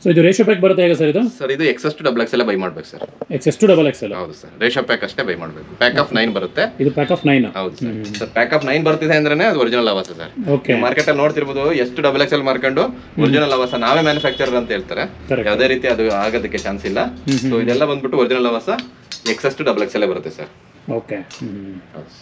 ಸೊ ಇದು ರೇಷೋ ಪ್ಯಾಕ್ ಬರುತ್ತೆ ಹೇಗೆ ಸರ್ ಇದು? ಸರ್ ಇದು XS to XXL ಬೈ ಮಾಡ್ಬೇಕು ಸರ್. XS to XXL. ಹೌದು ಸರ್, ರೇಷೋ ಪ್ಯಾಕ್ ಅಷ್ಟೇ ಬೈ ಮಾಡಬೇಕು. ಪ್ಯಾಕ್ ಆಫ್ 9 ಬರುತ್ತೆ. ಇದು ಪ್ಯಾಕ್ ಆಫ್ 9. ಹೌದು ಸರ್. ಸರ್ ಪ್ಯಾಕ್ ಆಫ್ 9 ಬರ್ತಿದೆ ಅಂದ್ರೆ ಅದು original Lavasa sir. Okay. Market ಅಲ್ಲಿ ನೋಡ್ತಿರ್ಬೋದು ಎಷ್ಟು XXL ಮಾರ್ಕೊಂಡು ಒರಿಜಿನಲ್ ಲವಾಸ ನಾವೇ ಮ್ಯಾನುಫ್ಯಾಕ್ಚರರ್ ಅಂತ ಹೇಳ್ತಾರೆ. ಯಾವುದೇ ರೀತಿ ಅದು ಆಗೋದಕ್ಕೆ ಚಾನ್ಸ್ ಇಲ್ಲ. ಸೊ ಇದೆಲ್ಲ ಬಂದ್ಬಿಟ್ಟು original Lavasa XS to XXL ಬರುತ್ತೆ ಸರ್. ಓಕೆ. ಹೌದು.